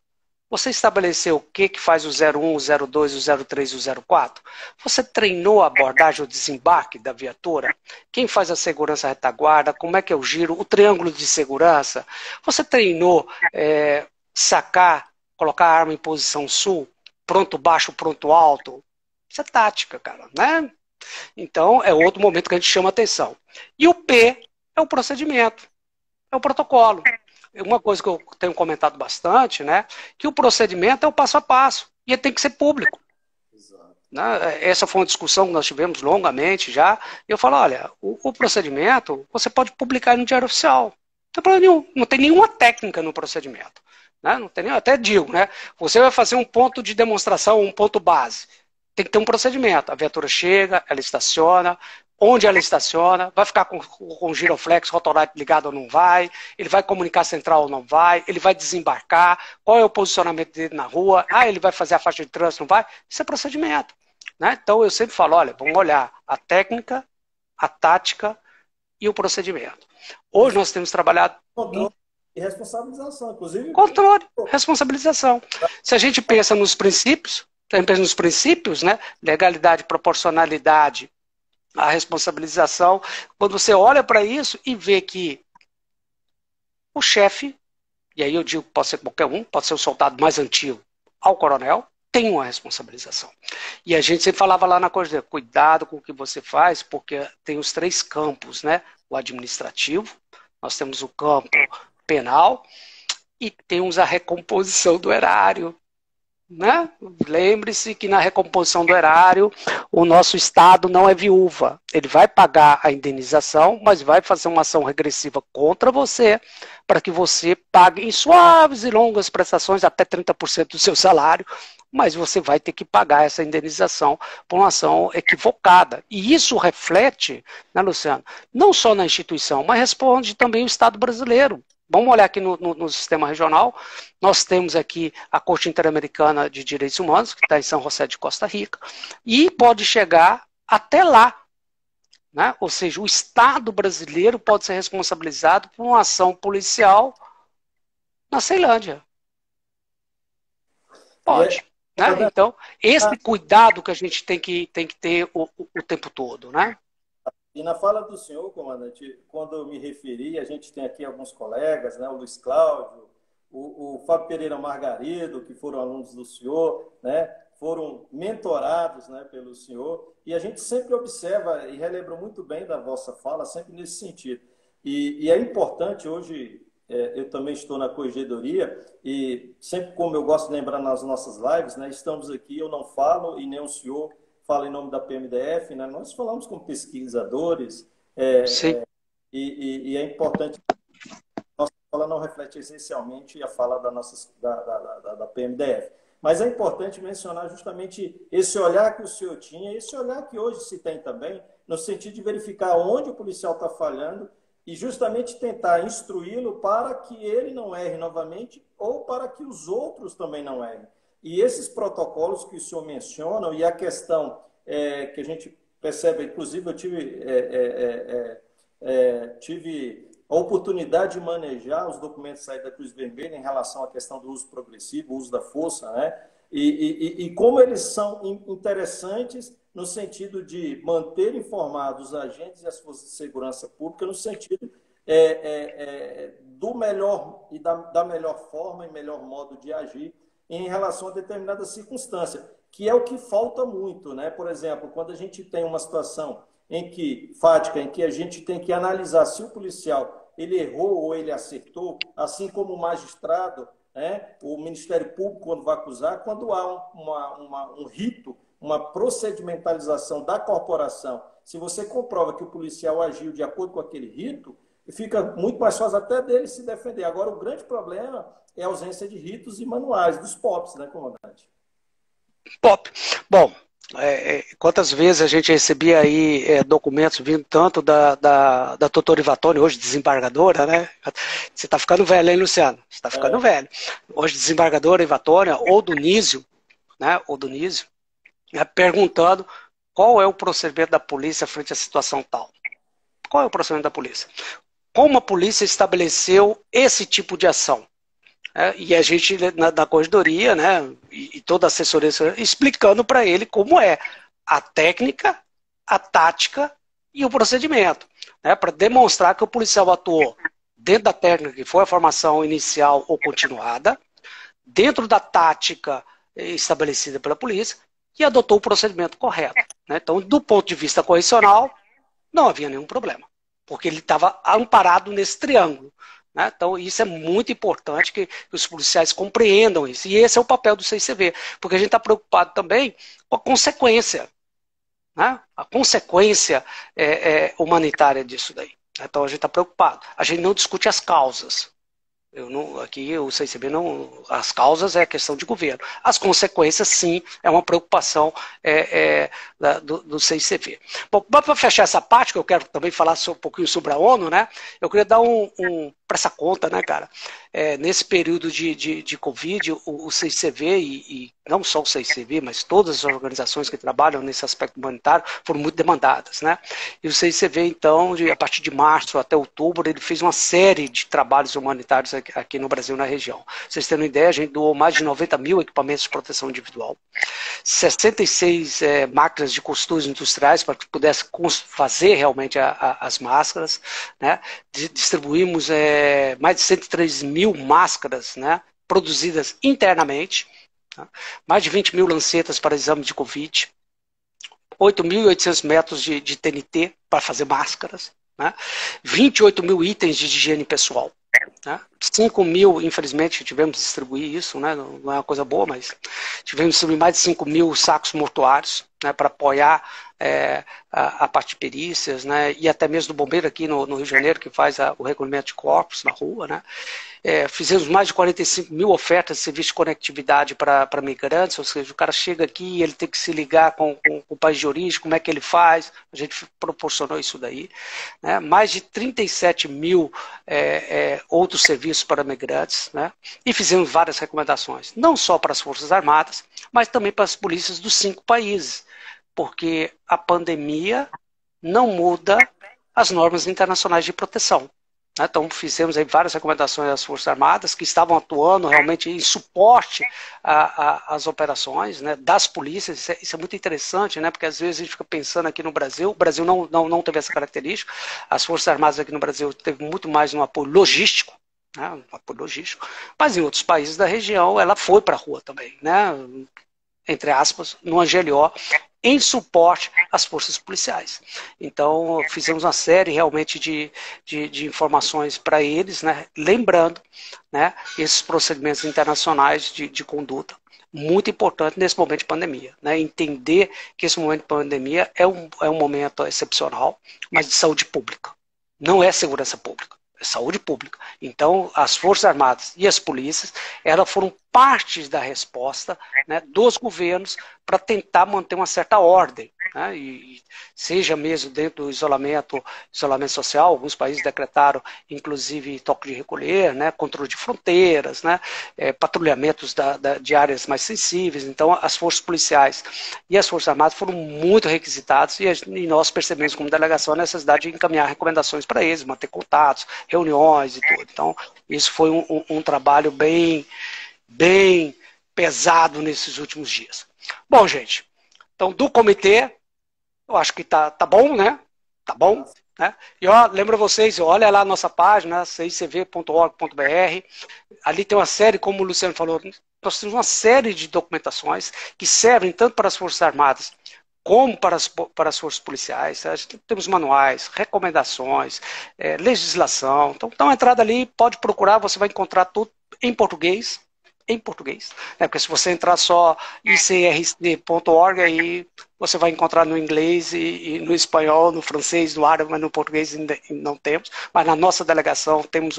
Você estabeleceu o que faz o 01, o 02, o 03 e o 04? Você treinou a abordagem ou desembarque da viatura? Quem faz a segurança retaguarda? Como é que é o giro? O triângulo de segurança? Você treinou sacar, colocar a arma em posição sul? Pronto baixo, pronto alto? Isso é tática, cara, Então, é outro momento que a gente chama atenção. E o P é o procedimento. É o protocolo. Uma coisa que eu tenho comentado bastante, que o procedimento é o passo a passo. E ele tem que ser público. Exato. Essa foi uma discussão que nós tivemos longamente já. E eu falo, olha, o procedimento, você pode publicar no Diário Oficial. Não tem problema nenhum. Não tem nenhuma técnica no procedimento. Não tem nenhum, até digo, você vai fazer um ponto de demonstração, um ponto base. Tem que ter um procedimento. A viatura chega, ela estaciona, onde ela estaciona, vai ficar com o giroflex, rotorite ligado ou não vai, ele vai comunicar central ou não vai, ele vai desembarcar, qual é o posicionamento dele na rua, ele vai fazer a faixa de trânsito, não vai? Isso é procedimento. Então eu sempre falo, olha, vamos olhar a técnica, a tática e o procedimento. Hoje nós temos trabalhado... Controle e responsabilização, inclusive. Controle, responsabilização. Se a gente pensa nos princípios, legalidade, proporcionalidade, a responsabilização, quando você olha para isso e vê que o chefe, e aí eu digo, pode ser qualquer um, pode ser o soldado mais antigo ao coronel, tem uma responsabilização. E a gente sempre falava lá na coisa, cuidado com o que você faz, porque tem os 3 campos, o administrativo, nós temos o campo penal e temos a recomposição do erário. Lembre-se que na recomposição do erário o nosso Estado não é viúva. Ele vai pagar a indenização, mas vai fazer uma ação regressiva contra você para que você pague em suaves e longas prestações até 30% do seu salário, mas você vai ter que pagar essa indenização por uma ação equivocada. E isso reflete, Luciano, não só na instituição, mas responde também o Estado brasileiro. Vamos olhar aqui no sistema regional. Nós temos aqui a Corte Interamericana de Direitos Humanos, que está em São José de Costa Rica, e pode chegar até lá. Ou seja, o Estado brasileiro pode ser responsabilizado por uma ação policial na Ceilândia. Pode. Então, esse cuidado que a gente tem que ter o tempo todo. E na fala do senhor, comandante, quando eu me referi, a gente tem aqui alguns colegas, o Luiz Cláudio, o Fábio Pereira Margarido, que foram alunos do senhor, foram mentorados pelo senhor, e a gente sempre observa e relembra muito bem da vossa fala, sempre nesse sentido. E é importante hoje eu também estou na corregedoria e sempre, como eu gosto de lembrar nas nossas lives, né, estamos aqui, eu não falo e nem o senhor fala em nome da PMDF, né, nós falamos como pesquisadores Sim. E é importante, nossa fala não reflete essencialmente a fala da PMDF. Mas é importante mencionar justamente esse olhar que o senhor tinha, esse olhar que hoje se tem também, no sentido de verificar onde o policial está falhando e justamente tentar instruí-lo para que ele não erre novamente ou para que os outros também não errem. E esses protocolos que o senhor menciona e a questão que a gente percebe, inclusive eu tive a oportunidade de manejar os documentos saídos da Cruz Vermelha em relação à questão do uso progressivo, o uso da força, né? E como eles são interessantes no sentido de manter informados os agentes e as forças de segurança pública no sentido do melhor e da melhor forma e melhor modo de agir em relação a determinada circunstância, que é o que falta muito, né? Por exemplo, quando a gente tem uma situação fática, em que a gente tem que analisar se o policial ele errou ou ele acertou, assim como o magistrado, né, o Ministério Público, quando vai acusar, quando há um rito, uma procedimentalização da corporação, se você comprova que o policial agiu de acordo com aquele rito, fica muito mais fácil até dele se defender. Agora, o grande problema é a ausência de ritos e manuais, dos POPs, né, comandante? POP. Bom, quantas vezes a gente recebia aí documentos vindo tanto da doutora Ivatone, hoje desembargadora, né? Você está ficando velho, hein, Luciano? Você está ficando velho. Hoje desembargadora Ivatone, ou do Nísio, né? Ou do Nísio, né? Perguntando qual é o procedimento da polícia frente à situação tal. Qual é o procedimento da polícia? Como a polícia estabeleceu esse tipo de ação? E a gente, na corregedoria, né, e toda a assessoria, explicando para ele como é a técnica, a tática e o procedimento, né, para demonstrar que o policial atuou dentro da técnica, que foi a formação inicial ou continuada, dentro da tática estabelecida pela polícia, e adotou o procedimento correto. Né? Então, do ponto de vista correcional, não havia nenhum problema, porque ele estava amparado nesse triângulo. Né? Então, isso é muito importante que os policiais compreendam isso. E esse é o papel do CICV, porque a gente está preocupado também com a consequência, né? A consequência humanitária disso daí. Então, a gente está preocupado. A gente não discute as causas. Aqui o CICB não. As causas é questão de governo. As consequências, sim, é uma preocupação do CICV. Bom, para fechar essa parte, que eu quero também falar um pouquinho sobre a ONU, né? Eu queria dar para essa conta, né, cara? Nesse período de Covid, o CICV, e não só o CICV, mas todas as organizações que trabalham nesse aspecto humanitário foram muito demandadas, né? E o CICV, então, a partir de março até outubro, ele fez uma série de trabalhos humanitários aqui no Brasil, na região. Pra vocês terem uma ideia, a gente doou mais de 90 mil equipamentos de proteção individual, 66 máquinas de costuras industriais para que pudesse fazer realmente as máscaras, né? Distribuímos mais de 103 mil máscaras, né, produzidas internamente, tá? Mais de 20 mil lancetas para exame de Covid, 8.800 metros de TNT para fazer máscaras, né? 28 mil itens de higiene pessoal. Né? 5 mil, infelizmente, tivemos que distribuir isso, né? Não é uma coisa boa, mas tivemos que distribuir mais de 5 mil sacos mortuários, né, para apoiar a parte de perícias, né, e até mesmo do bombeiro aqui no Rio de Janeiro, que faz o recolhimento de corpos na rua. Né? Fizemos mais de 45 mil ofertas de serviço de conectividade para migrantes, ou seja, o cara chega aqui e ele tem que se ligar com o país de origem, como é que ele faz, a gente proporcionou isso daí. Né? Mais de 37 mil outros serviços para migrantes, né? E fizemos várias recomendações, não só para as Forças Armadas, mas também para as polícias dos 5 países, porque a pandemia não muda as normas internacionais de proteção. Então, fizemos aí várias recomendações às Forças Armadas que estavam atuando realmente em suporte às operações, né, das polícias. Isso é muito interessante, né, porque às vezes a gente fica pensando aqui no Brasil, o Brasil não teve essa característica, as Forças Armadas aqui no Brasil teve muito mais um apoio logístico, né, um apoio logístico, mas em outros países da região ela foi para a rua também, né, entre aspas, no Angelió, em suporte às forças policiais. Então, fizemos uma série realmente de informações para eles, né, lembrando, né, esses procedimentos internacionais de conduta, muito importante nesse momento de pandemia. Né, entender que esse momento de pandemia é um momento excepcional, mas de saúde pública. Não é segurança pública. É saúde pública. Então, as Forças Armadas e as polícias, elas foram partes da resposta, né, dos governos para tentar manter uma certa ordem, né, e seja mesmo dentro do isolamento social, alguns países decretaram, inclusive, toque de recolher, né, controle de fronteiras, né, patrulhamentos de áreas mais sensíveis. Então, as forças policiais e as Forças Armadas foram muito requisitadas e nós percebemos como delegação a necessidade de encaminhar recomendações para eles, manter contatos, reuniões e tudo. Então, isso foi um trabalho bem pesado nesses últimos dias. Bom, gente, então do comitê, eu acho que tá bom, né? Tá bom, né? E ó, lembra vocês, olha lá a nossa página, cicv.org.br, ali tem uma série, como o Luciano falou, nós temos uma série de documentações que servem tanto para as Forças Armadas como para as forças policiais. Temos manuais, recomendações, legislação. Então, a entrada ali, pode procurar, você vai encontrar tudo em português, né? Porque se você entrar só icrc.org, aí você vai encontrar no inglês e no espanhol, no francês, no árabe, mas no português ainda não temos. Mas na nossa delegação temos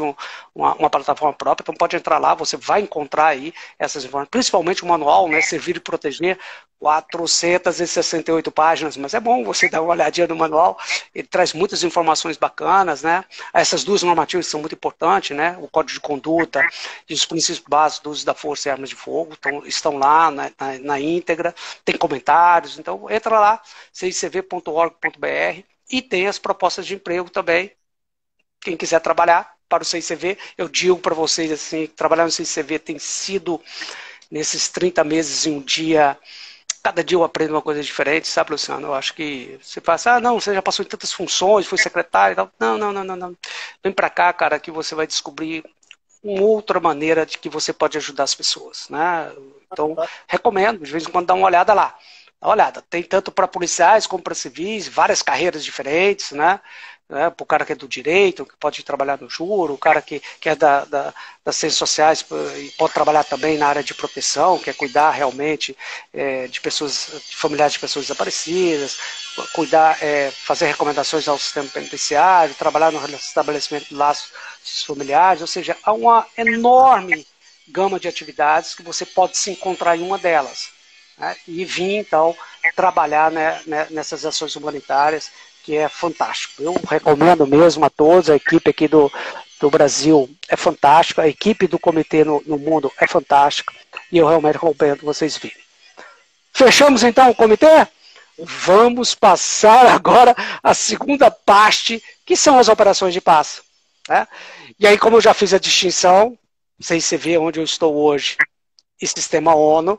uma plataforma própria, então pode entrar lá, você vai encontrar aí essas informações, principalmente o manual, né, Servir e Proteger, 468 páginas, mas é bom você dar uma olhadinha no manual, ele traz muitas informações bacanas, né? Essas duas normativas são muito importantes, né? O Código de Conduta e os princípios básicos do uso da força e armas de fogo estão lá na íntegra, tem comentários, então entra lá, cicv.org.br, e tem as propostas de emprego também. Quem quiser trabalhar para o CICV, eu digo para vocês assim, que trabalhar no CICV tem sido, nesses 30 meses em um dia, cada dia eu aprendo uma coisa diferente, sabe, Luciano? Eu acho que você fala, não, você já passou em tantas funções, foi secretário e tal. Não. Vem para cá, cara, que você vai descobrir uma outra maneira de que você pode ajudar as pessoas, né? Então, recomendo, de vez em quando, dá uma olhada lá. Dá uma olhada, tem tanto para policiais como para civis, várias carreiras diferentes, né? Para o cara que é do direito, que pode trabalhar no juro, o cara que é das ciências sociais e pode trabalhar também na área de proteção, que é cuidar realmente de pessoas, de familiares de pessoas desaparecidas, cuidar, fazer recomendações ao sistema penitenciário, trabalhar no estabelecimento de laços familiares, ou seja, há uma enorme gama de atividades que você pode se encontrar em uma delas, né? E vir, então, trabalhar, né, nessas ações humanitárias, que é fantástico. Eu recomendo mesmo a todos, a equipe aqui do Brasil é fantástica, a equipe do comitê no mundo é fantástica, e eu realmente recomendo vocês virem. Fechamos então o comitê? Vamos passar agora à segunda parte, que são as operações de paz. Né? E aí, como eu já fiz a distinção, CICV, onde eu estou hoje, e Sistema ONU,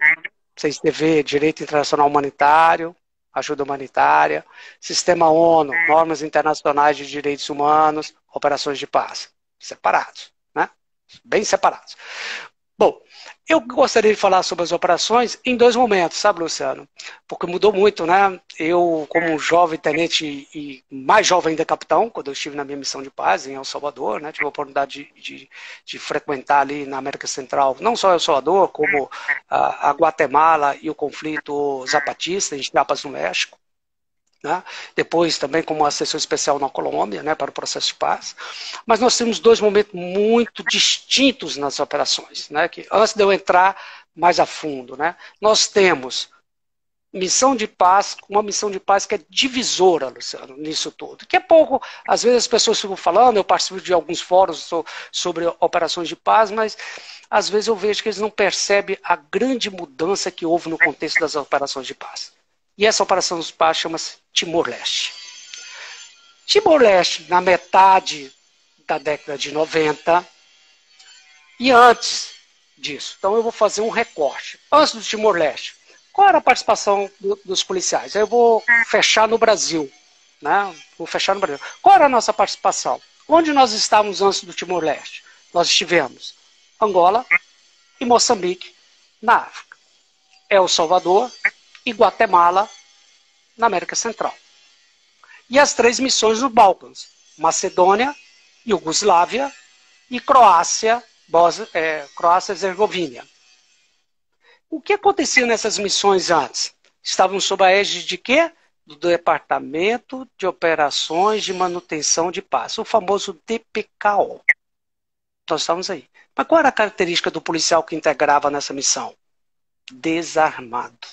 CICV, Direito Internacional Humanitário, ajuda humanitária, Sistema ONU, normas internacionais de direitos humanos, operações de paz. Separados, né? Bem separados. Bom, eu gostaria de falar sobre as operações em dois momentos, sabe, Luciano? Porque mudou muito, né? Eu, como jovem tenente e mais jovem ainda capitão, quando eu estive na minha missão de paz em El Salvador, né? Tive a oportunidade de frequentar ali na América Central, não só El Salvador, como a Guatemala e o conflito zapatista em Chiapas, no México. Né? Depois também como assessor especial na Colômbia, né, para o processo de paz. Mas nós temos dois momentos muito distintos nas operações, né, que antes de eu entrar mais a fundo, né, nós temos missão de paz, uma missão de paz que é divisora, Luciano, nisso tudo. Que é pouco, às vezes as pessoas ficam falando, eu participo de alguns fóruns sobre operações de paz, mas às vezes eu vejo que eles não percebem a grande mudança que houve no contexto das operações de paz. E essa operação de paz chama-se Timor-Leste. Timor-Leste, na metade da década de 90, e antes disso. Então eu vou fazer um recorte. Antes do Timor-Leste, qual era a participação dos policiais? Eu vou fechar no Brasil. Né? Vou fechar no Brasil. Qual era a nossa participação? Onde nós estávamos antes do Timor-Leste? Nós estivemos Angola e Moçambique, na África. El Salvador e Guatemala, na América Central. E as 3 missões nos Balcãs, Macedônia, Iugoslávia e Croácia, Croácia e Herzegovina. O que acontecia nessas missões antes? Estavam sob a égide de quê? Do Departamento de Operações de Manutenção de Paz, o famoso DPKO. Nós estávamos aí. Mas qual era a característica do policial que integrava nessa missão? Desarmado.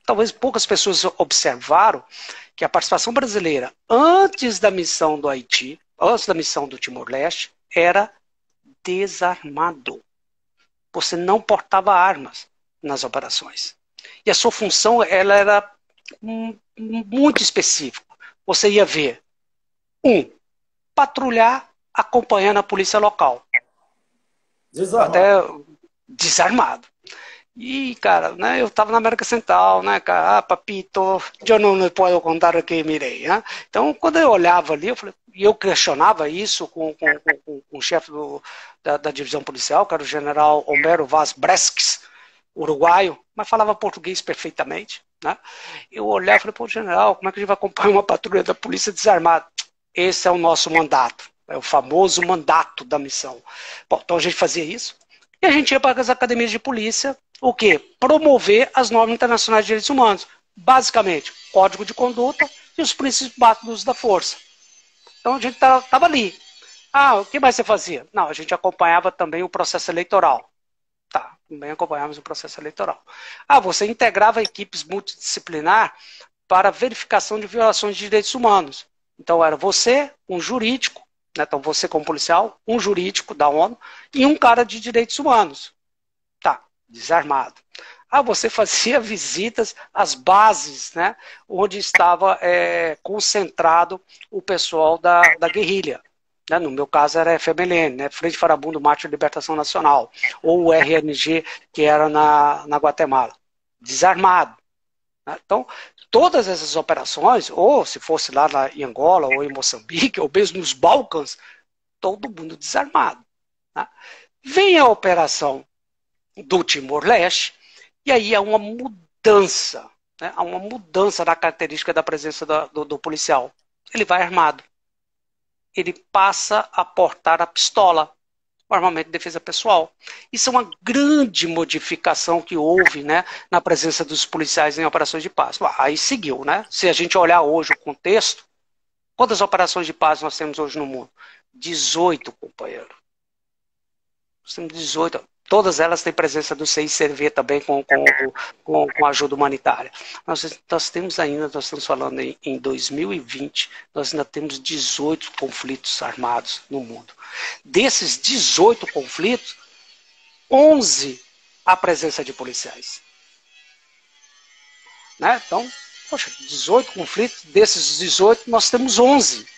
Talvez poucas pessoas observaram que a participação brasileira antes da missão do Haiti, antes da missão do Timor-Leste, era desarmado. Você não portava armas nas operações. E a sua função ela era muito específica. Você ia ver, patrulhar acompanhando a polícia local. Desarmado. Até desarmado. E, cara, né, eu estava na América Central, né, cara, papito, eu não posso contar o que mirei, né? Então, quando eu olhava ali, eu questionava isso com o chefe da divisão policial, que era o general Homero Vaz Bresques, uruguaio, mas falava português perfeitamente, né? Eu olhava e falei, pô, general, como é que a gente vai acompanhar uma patrulha da polícia desarmada? Esse é o nosso mandato, é o famoso mandato da missão. Bom, então a gente fazia isso, e a gente ia para as academias de polícia, o quê? Promover as normas internacionais de direitos humanos. Basicamente, código de conduta e os princípios básicos do uso da força. Então a gente estava ali. O que mais você fazia? Não, a gente acompanhava também o processo eleitoral. Tá, também acompanhávamos o processo eleitoral. Você integrava equipes multidisciplinar para verificação de violações de direitos humanos. Então era você, um jurídico, né? Então você como policial, um jurídico da ONU e um cara de direitos humanos. Tá, desarmado. Você fazia visitas às bases, né, onde estava concentrado o pessoal da guerrilha. Né? No meu caso era a FMLN, né, Frente Farabundo Mártir de Libertação Nacional, ou o RNG, que era na Guatemala. Desarmado. Né? Então, todas essas operações, ou se fosse lá em Angola, ou em Moçambique, ou mesmo nos Balcãs, todo mundo desarmado. Né? Vem a operação do Timor-Leste, e aí há uma mudança, né? Há uma mudança na característica da presença do policial. Ele vai armado. Ele passa a portar a pistola, o armamento de defesa pessoal. Isso é uma grande modificação que houve, né, na presença dos policiais em operações de paz. Aí seguiu, né? Se a gente olhar hoje o contexto, quantas operações de paz nós temos hoje no mundo? 18, companheiro. Nós temos 18. Todas elas têm presença do CICV também com ajuda humanitária. Nós temos ainda, nós estamos falando em 2020, nós ainda temos 18 conflitos armados no mundo. Desses 18 conflitos, 11 há presença de policiais. Né? Então, poxa, 18 conflitos, desses 18 nós temos 11.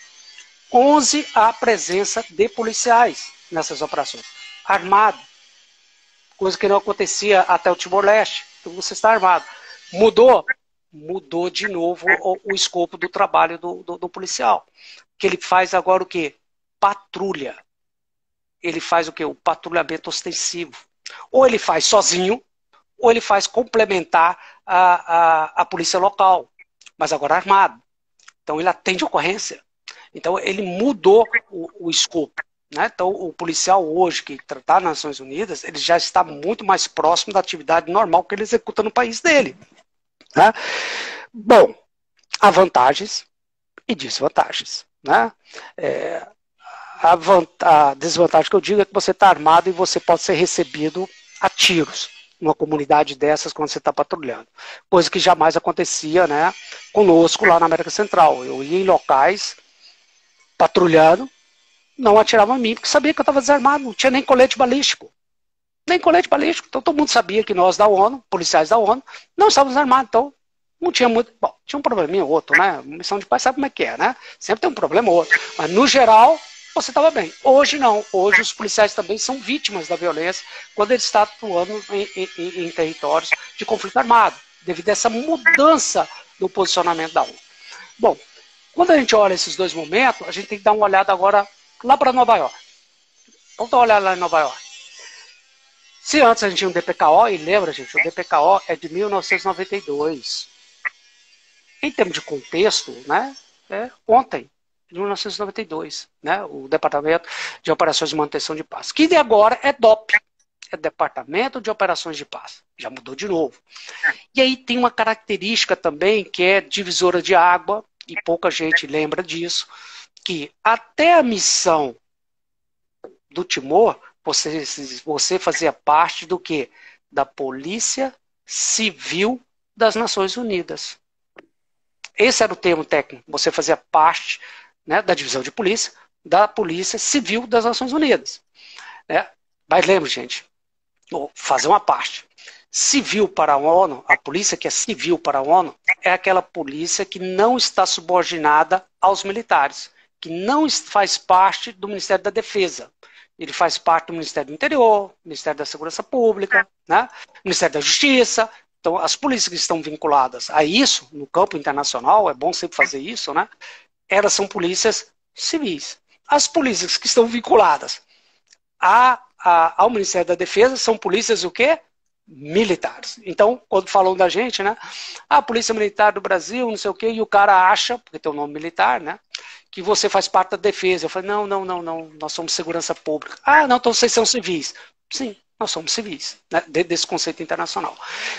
11 há presença de policiais nessas operações. Armado. Coisa que não acontecia até o Timor-Leste. Então você está armado. Mudou? Mudou de novo o escopo do trabalho do policial. Que ele faz agora o quê? Patrulha. Ele faz o quê? O patrulhamento ostensivo. Ou ele faz sozinho, ou ele faz complementar a polícia local. Mas agora armado. Então ele atende ocorrência. Então ele mudou o escopo. Né? Então, o policial hoje que está nas Nações Unidas, ele já está muito mais próximo da atividade normal que ele executa no país dele. Né? Bom, há vantagens e desvantagens. Né? A desvantagem que eu digo é que você está armado e você pode ser recebido a tiros numa comunidade dessas quando você está patrulhando. Coisa que jamais acontecia, né, conosco lá na América Central. Eu ia em locais patrulhando, não atirava em mim, porque sabia que eu estava desarmado, não tinha nem colete balístico. Nem colete balístico. Então todo mundo sabia que nós da ONU, policiais da ONU, não estávamos armados. Então não tinha muito. Bom, tinha um probleminha ou outro, né? Missão de paz sabe como é que é, né? Sempre tem um problema ou outro. Mas no geral, você estava bem. Hoje não. Hoje os policiais também são vítimas da violência quando eles estão atuando em territórios de conflito armado, devido a essa mudança do posicionamento da ONU. Bom, quando a gente olha esses dois momentos, a gente tem que dar uma olhada agora lá para Nova York. Vamos dar uma olhada lá em Nova York. Se antes a gente tinha um DPKO, e lembra, gente, o DPKO é de 1992. Em termos de contexto, né, ontem, de 1992, né, o Departamento de Operações de Manutenção de Paz, que de agora é DOP, é Departamento de Operações de Paz, já mudou de novo. E aí tem uma característica também que é divisora de água, e pouca gente lembra disso, que até a missão do Timor, você fazia parte do quê? Da Polícia Civil das Nações Unidas. Esse era o termo técnico. Você fazia parte, né, da divisão de polícia, da Polícia Civil das Nações Unidas. Né? Mas lembre, gente, vou fazer uma parte. Civil para a ONU, a polícia que é civil para a ONU, é aquela polícia que não está subordinada aos militares, que não faz parte do Ministério da Defesa. Ele faz parte do Ministério do Interior, Ministério da Segurança Pública, né? Ministério da Justiça. Então, as polícias que estão vinculadas a isso, no campo internacional, é bom sempre fazer isso, né? Elas são polícias civis. As polícias que estão vinculadas ao Ministério da Defesa são polícias o quê? Militares. Então, quando falam da gente, né? A Polícia Militar do Brasil, não sei o quê, e o cara acha, porque tem o nome militar, né? Que você faz parte da defesa. Eu falei, não, nós somos segurança pública. Ah, não, então vocês são civis. Sim, nós somos civis, né, desse conceito internacional.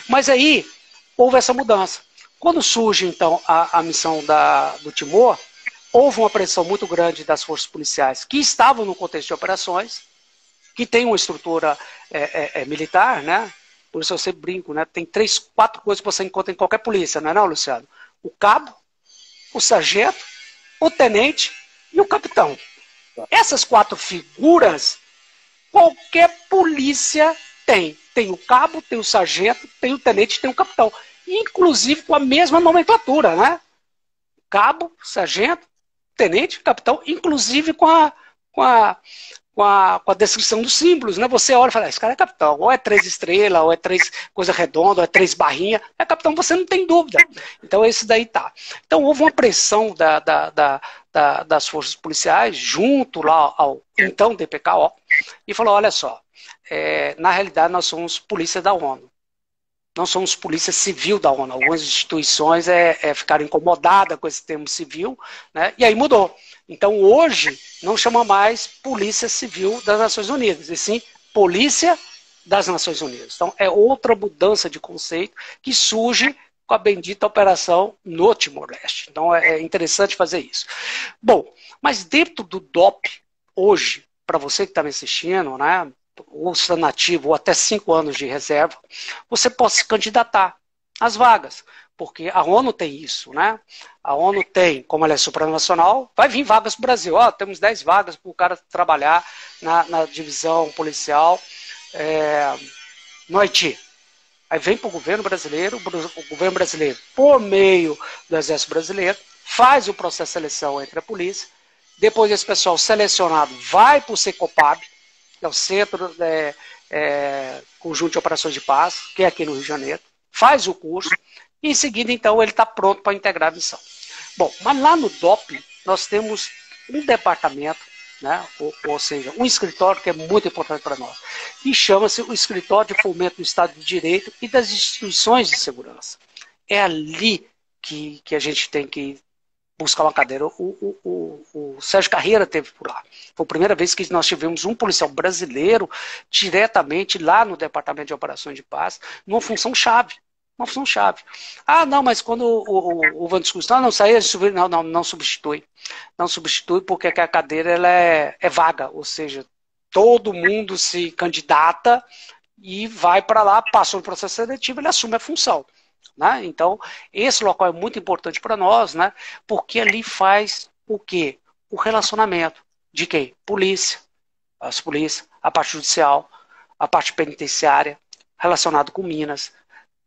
Mas aí, houve essa mudança. Quando surge, então, a missão do Timor, houve uma pressão muito grande das forças policiais que estavam no contexto de operações, que tem uma estrutura militar, né? Por isso eu sempre brinco, né? Tem 3, 4 coisas que você encontra em qualquer polícia, não é não, Luciano? O cabo, o sargento, o tenente e o capitão. Essas 4 figuras, qualquer polícia tem. Tem o cabo, tem o sargento, tem o tenente, tem o capitão. Inclusive com a mesma nomenclatura, né? Cabo, sargento, tenente, capitão, inclusive com a descrição dos símbolos, né? Você olha e fala, esse cara é capitão, ou é 3 estrelas, ou é 3 coisa redonda, ou é 3 barrinhas, é capitão, você não tem dúvida. Então esse daí tá. Então houve uma pressão das forças policiais junto lá ao então DPKO e falou, olha só, na realidade nós somos polícia da ONU. Não somos polícia civil da ONU. Algumas instituições ficaram incomodadas com esse termo civil, né? E aí mudou. Então hoje não chama mais Polícia Civil das Nações Unidas, e sim Polícia das Nações Unidas. Então é outra mudança de conceito que surge com a bendita operação no Timor-Leste. Então é interessante fazer isso. Bom, mas dentro do DOP, hoje, para você que está me assistindo, né? Ou está nativo, ou até 5 anos de reserva, você pode se candidatar às vagas, porque a ONU tem isso, né? A ONU tem, como ela é supranacional, vai vir vagas para o Brasil. Temos 10 vagas para o cara trabalhar na divisão policial no Haiti. Aí vem para o governo brasileiro, por meio do Exército Brasileiro, faz o processo de seleção entre a polícia, depois esse pessoal selecionado vai para o Secopab, que é o Centro Conjunto de Operações de Paz, que é aqui no Rio de Janeiro, faz o curso, e em seguida, então, ele está pronto para integrar a missão. Bom, mas lá no DOP, nós temos um departamento, né, ou seja, um escritório que é muito importante para nós, que chama-se o Escritório de Fomento do Estado de Direito e das Instituições de Segurança. É ali que a gente tem que buscar uma cadeira. O Sérgio Carreira teve por lá. Foi a primeira vez que nós tivemos um policial brasileiro diretamente lá no Departamento de Operações de Paz, numa função chave. Uma função chave. Não, mas quando o Van Discussão não sair, não substitui. Não substitui porque a cadeira ela é vaga, ou seja, todo mundo se candidata e vai para lá, passa no processo seletivo, ele assume a função. Né? Então, esse local é muito importante para nós, né? Porque ali faz o quê? O relacionamento de quem? Polícia, a parte judicial, a parte penitenciária, relacionado com Minas,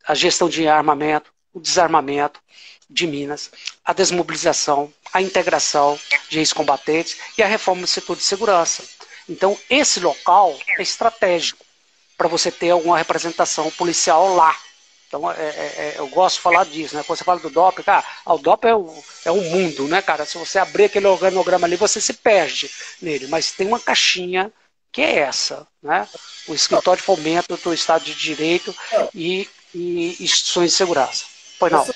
a gestão de armamento, o desarmamento de Minas, a desmobilização, a integração de ex-combatentes e a reforma do setor de segurança. Então, esse local é estratégico para você ter alguma representação policial lá. Então, eu gosto de falar disso, né? Quando você fala do DOP, cara, o DOP é um mundo, né, cara? Se você abrir aquele organograma ali, você se perde nele. Mas tem uma caixinha que é essa, né? O Escritório de Fomento do Estado de Direito e instituições de segurança. Pois não. Essa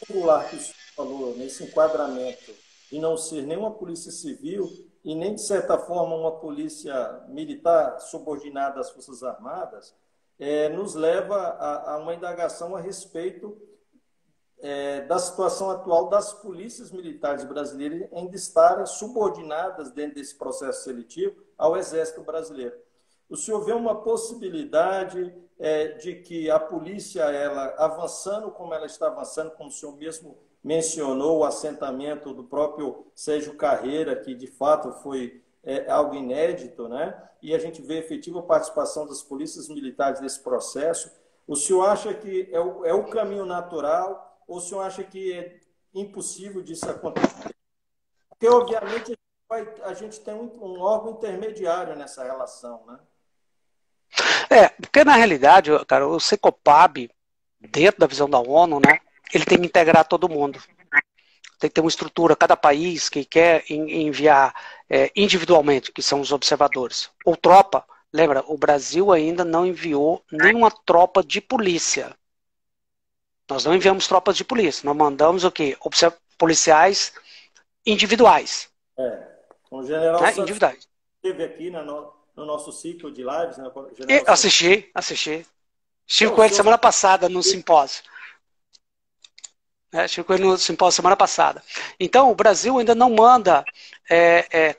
singular que o senhor falou, nesse enquadramento de não ser nem uma polícia civil e nem, de certa forma, uma polícia militar subordinada às Forças Armadas, nos leva a uma indagação a respeito da situação atual das polícias militares brasileiras ainda estarem subordinadas dentro desse processo seletivo ao Exército Brasileiro. O senhor vê uma possibilidade de que a polícia, ela avançando como ela está avançando, como o senhor mesmo mencionou, o assentamento do próprio Sérgio Carreira, que de fato foi algo inédito, né? E a gente vê a efetiva participação das polícias militares nesse processo. O senhor acha que é o caminho natural ou o senhor acha que é impossível disso acontecer? Porque, obviamente, a gente tem um órgão intermediário nessa relação, né? Porque na realidade, cara, o Secopab, dentro da visão da ONU, né, ele tem que integrar todo mundo. Tem que ter uma estrutura, cada país que quer enviar individualmente, que são os observadores, ou tropa. Lembra, o Brasil ainda não enviou nenhuma tropa de polícia. Nós não enviamos tropas de polícia, nós mandamos o quê? Policiais individuais. O general né? Individuais. Esteve aqui no nosso ciclo de lives, né? Assisti. Estive com ele semana passada no simpósio. Estive com ele no simpósio semana passada. Então, o Brasil ainda não manda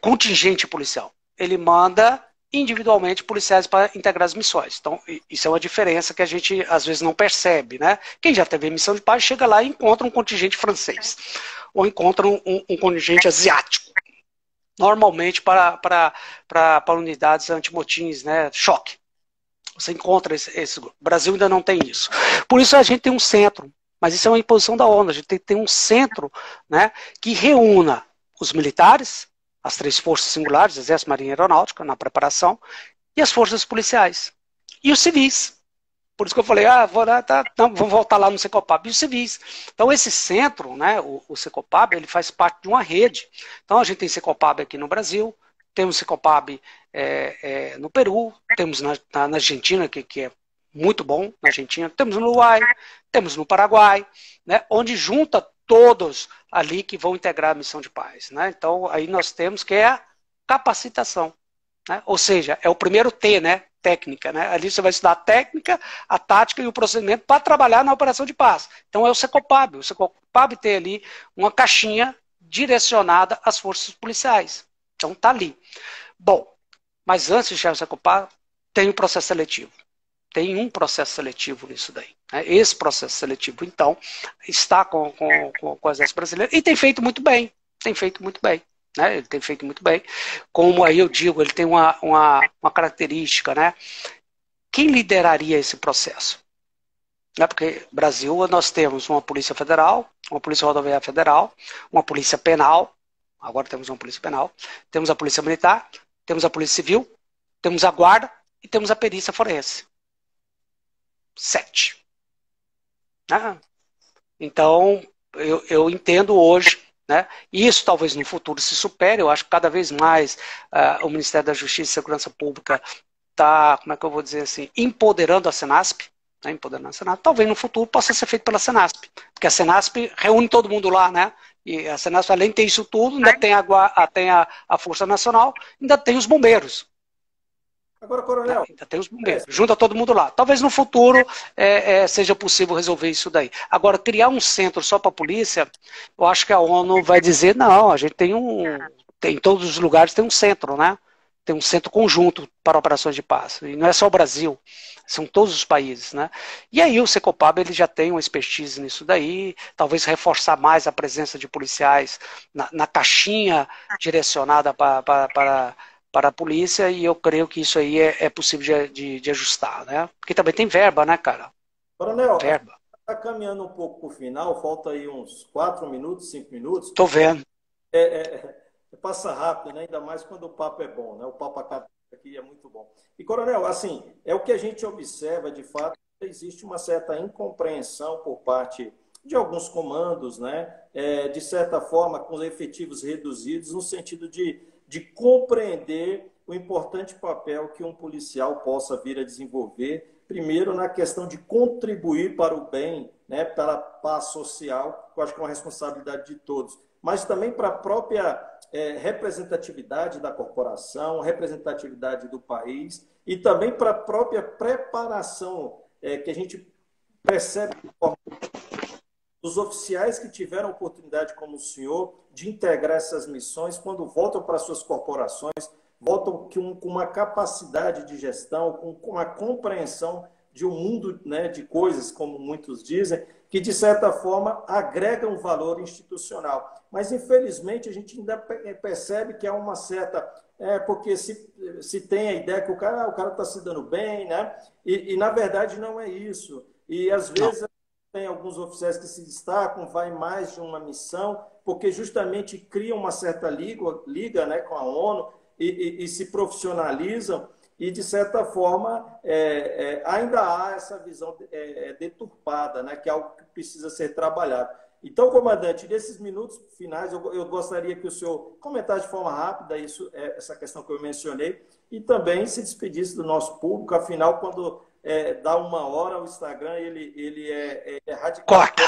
contingente policial. Ele manda individualmente policiais para integrar as missões. Então, isso é uma diferença que a gente, às vezes, não percebe, né? Quem já teve missão de paz chega lá e encontra um contingente francês. Ou encontra um contingente asiático. Normalmente para unidades antimotins, né? Choque. Você encontra esse grupo. O Brasil ainda não tem isso. Por isso a gente tem um centro. Mas isso é uma imposição da ONU. A gente tem que ter um centro, né, que reúna os militares, as 3 forças singulares, Exército, Marinha e Aeronáutica, na preparação, e as forças policiais. E os civis. Por isso que eu falei, vamos voltar lá no Secopab. E os civis. Então, esse centro, né, o Secopab, ele faz parte de uma rede. Então, a gente tem Secopab aqui no Brasil, temos Secopab no Peru, temos na Argentina, que é muito bom, na Argentina, temos no Uruguai, temos no Paraguai, né, onde junta todos ali que vão integrar a missão de paz. Né? Então, aí nós temos que é a capacitação. Né? Ou seja, é o primeiro T, né? Técnica. Né? Ali você vai estudar a técnica, a tática e o procedimento para trabalhar na operação de paz. Então, é o Secopab. O Secopab tem ali uma caixinha direcionada às forças policiais. Então, está ali. Bom, mas antes de chegar ao Secopab, tem o processo seletivo. Tem um processo seletivo nisso daí. Né? Esse processo seletivo, então, está com o Exército Brasileiro e tem feito muito bem. Tem feito muito bem. Né? Ele tem feito muito bem. Como aí eu digo, ele tem uma característica. Né? Quem lideraria esse processo? Né? Porque no Brasil nós temos uma Polícia Federal, uma Polícia Rodoviária Federal, uma Polícia Penal, agora temos uma Polícia Penal, temos a Polícia Militar, temos a Polícia Civil, temos a Guarda e temos a Perícia Forense. 7. Então, eu entendo hoje, né, e isso talvez no futuro se supere, eu acho que cada vez mais o Ministério da Justiça e Segurança Pública está, como é que eu vou dizer assim, empoderando a Senasp, né, empoderando a Senasp, talvez no futuro possa ser feito pela Senasp, porque a Senasp reúne todo mundo lá, né, e a Senasp além de ter isso tudo, ainda tem a Força Nacional, ainda tem os bombeiros. Agora, Coronel... Ainda tem os bombeiros. Junta todo mundo lá. Talvez no futuro seja possível resolver isso daí. Agora, criar um centro só para a polícia, eu acho que a ONU vai dizer, não, a gente tem em todos os lugares tem um centro, né? Tem um centro conjunto para operações de paz. E não é só o Brasil, são todos os países, né? E aí o Secopab ele já tem uma expertise nisso daí, talvez reforçar mais a presença de policiais na caixinha direcionada para a polícia, e eu creio que isso aí é possível de ajustar, né? Porque também tem verba, né, cara? Coronel, verba. Está caminhando um pouco para o final, falta aí uns 4 minutos, 5 minutos. Tô vendo. Passa rápido, né? Ainda mais quando o papo é bom, né? O papo aqui é muito bom. E, Coronel, assim, é o que a gente observa, de fato, existe uma certa incompreensão por parte de alguns comandos, né? De certa forma, com os efetivos reduzidos, no sentido de compreender o importante papel que um policial possa vir a desenvolver, primeiro na questão de contribuir para o bem, né, para a paz social, que eu acho que é uma responsabilidade de todos, mas também para a própria representatividade da corporação, representatividade do país e também para a própria preparação que a gente percebe dos oficiais que tiveram oportunidade, como o senhor, de integrar essas missões, quando voltam para suas corporações, voltam com uma capacidade de gestão, com uma compreensão de um mundo, né, de coisas, como muitos dizem, que, de certa forma, agregam valor institucional. Mas, infelizmente, a gente ainda percebe que há uma certa... porque se tem a ideia que o cara está se dando bem, né? E, na verdade, não é isso. E, às vezes, tem alguns oficiais que se destacam, vai mais de uma missão, porque justamente criam uma certa liga, né, com a ONU e se profissionalizam e, de certa forma, ainda há essa visão deturpada, né, que é algo que precisa ser trabalhado. Então, comandante, nesses minutos finais, eu gostaria que o senhor comentasse de forma rápida essa questão que eu mencionei e também se despedisse do nosso público, afinal, quando dá 1 hora, o Instagram ele é radical. Corta!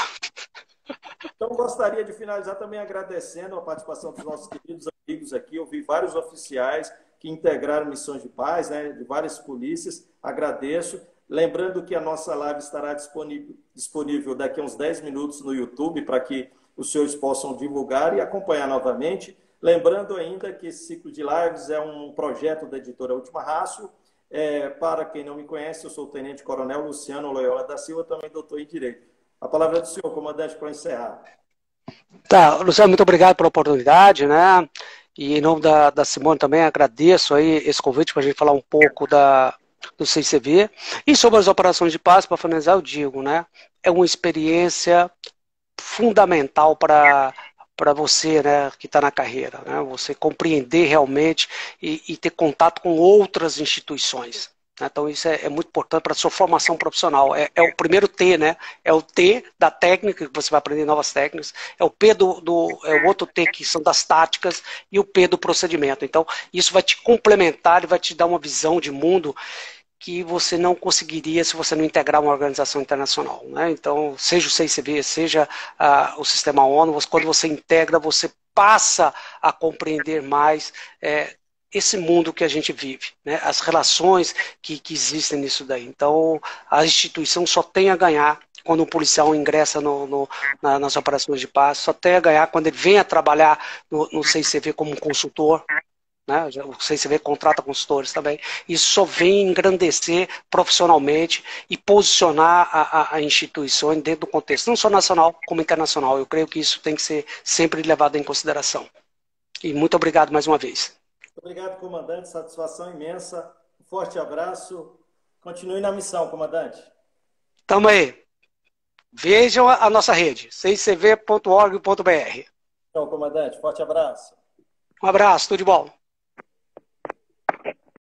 Então, gostaria de finalizar também agradecendo a participação dos nossos queridos amigos aqui. Eu vi vários oficiais que integraram missões de paz, né, de várias polícias. Agradeço. Lembrando que a nossa live estará disponível daqui a uns 10 minutos no YouTube para que os senhores possam divulgar e acompanhar novamente. Lembrando ainda que esse ciclo de lives é um projeto da editora Última Rácio. Para quem não me conhece, eu sou o Tenente Coronel Luciano Loyola da Silva, também doutor em Direito. A palavra é do senhor, comandante, para encerrar. Tá, Luciano, muito obrigado pela oportunidade, né? E em nome da Simone também agradeço aí esse convite para a gente falar um pouco do CICV. E sobre as operações de paz, para finalizar, eu digo, né? É uma experiência fundamental para você, né, que está na carreira, né? Você compreender realmente e ter contato com outras instituições. Então isso é muito importante para a sua formação profissional. É o primeiro T, né? É o T da técnica, que você vai aprender novas técnicas, é o P é o outro T, que são das táticas, e o P do procedimento. Então isso vai te complementar e vai te dar uma visão de mundo que você não conseguiria se você não integrar uma organização internacional, né? Então, seja o CICV, seja o sistema ONU, quando você integra, você passa a compreender mais esse mundo que a gente vive, né? As relações que existem nisso daí. Então, a instituição só tem a ganhar quando um policial ingressa nas operações de paz, só tem a ganhar quando ele vem a trabalhar no CICV como um consultor, né? O CICV contrata consultores também. Isso só vem engrandecer profissionalmente e posicionar a instituições dentro do contexto, não só nacional como internacional. Eu creio que isso tem que ser sempre levado em consideração. E muito obrigado mais uma vez. Obrigado, comandante. Satisfação imensa. Um forte abraço. Continue na missão, comandante. Tamo aí. Vejam a nossa rede, cicv.org.br. Então, comandante, forte abraço. Um abraço, tudo de bom.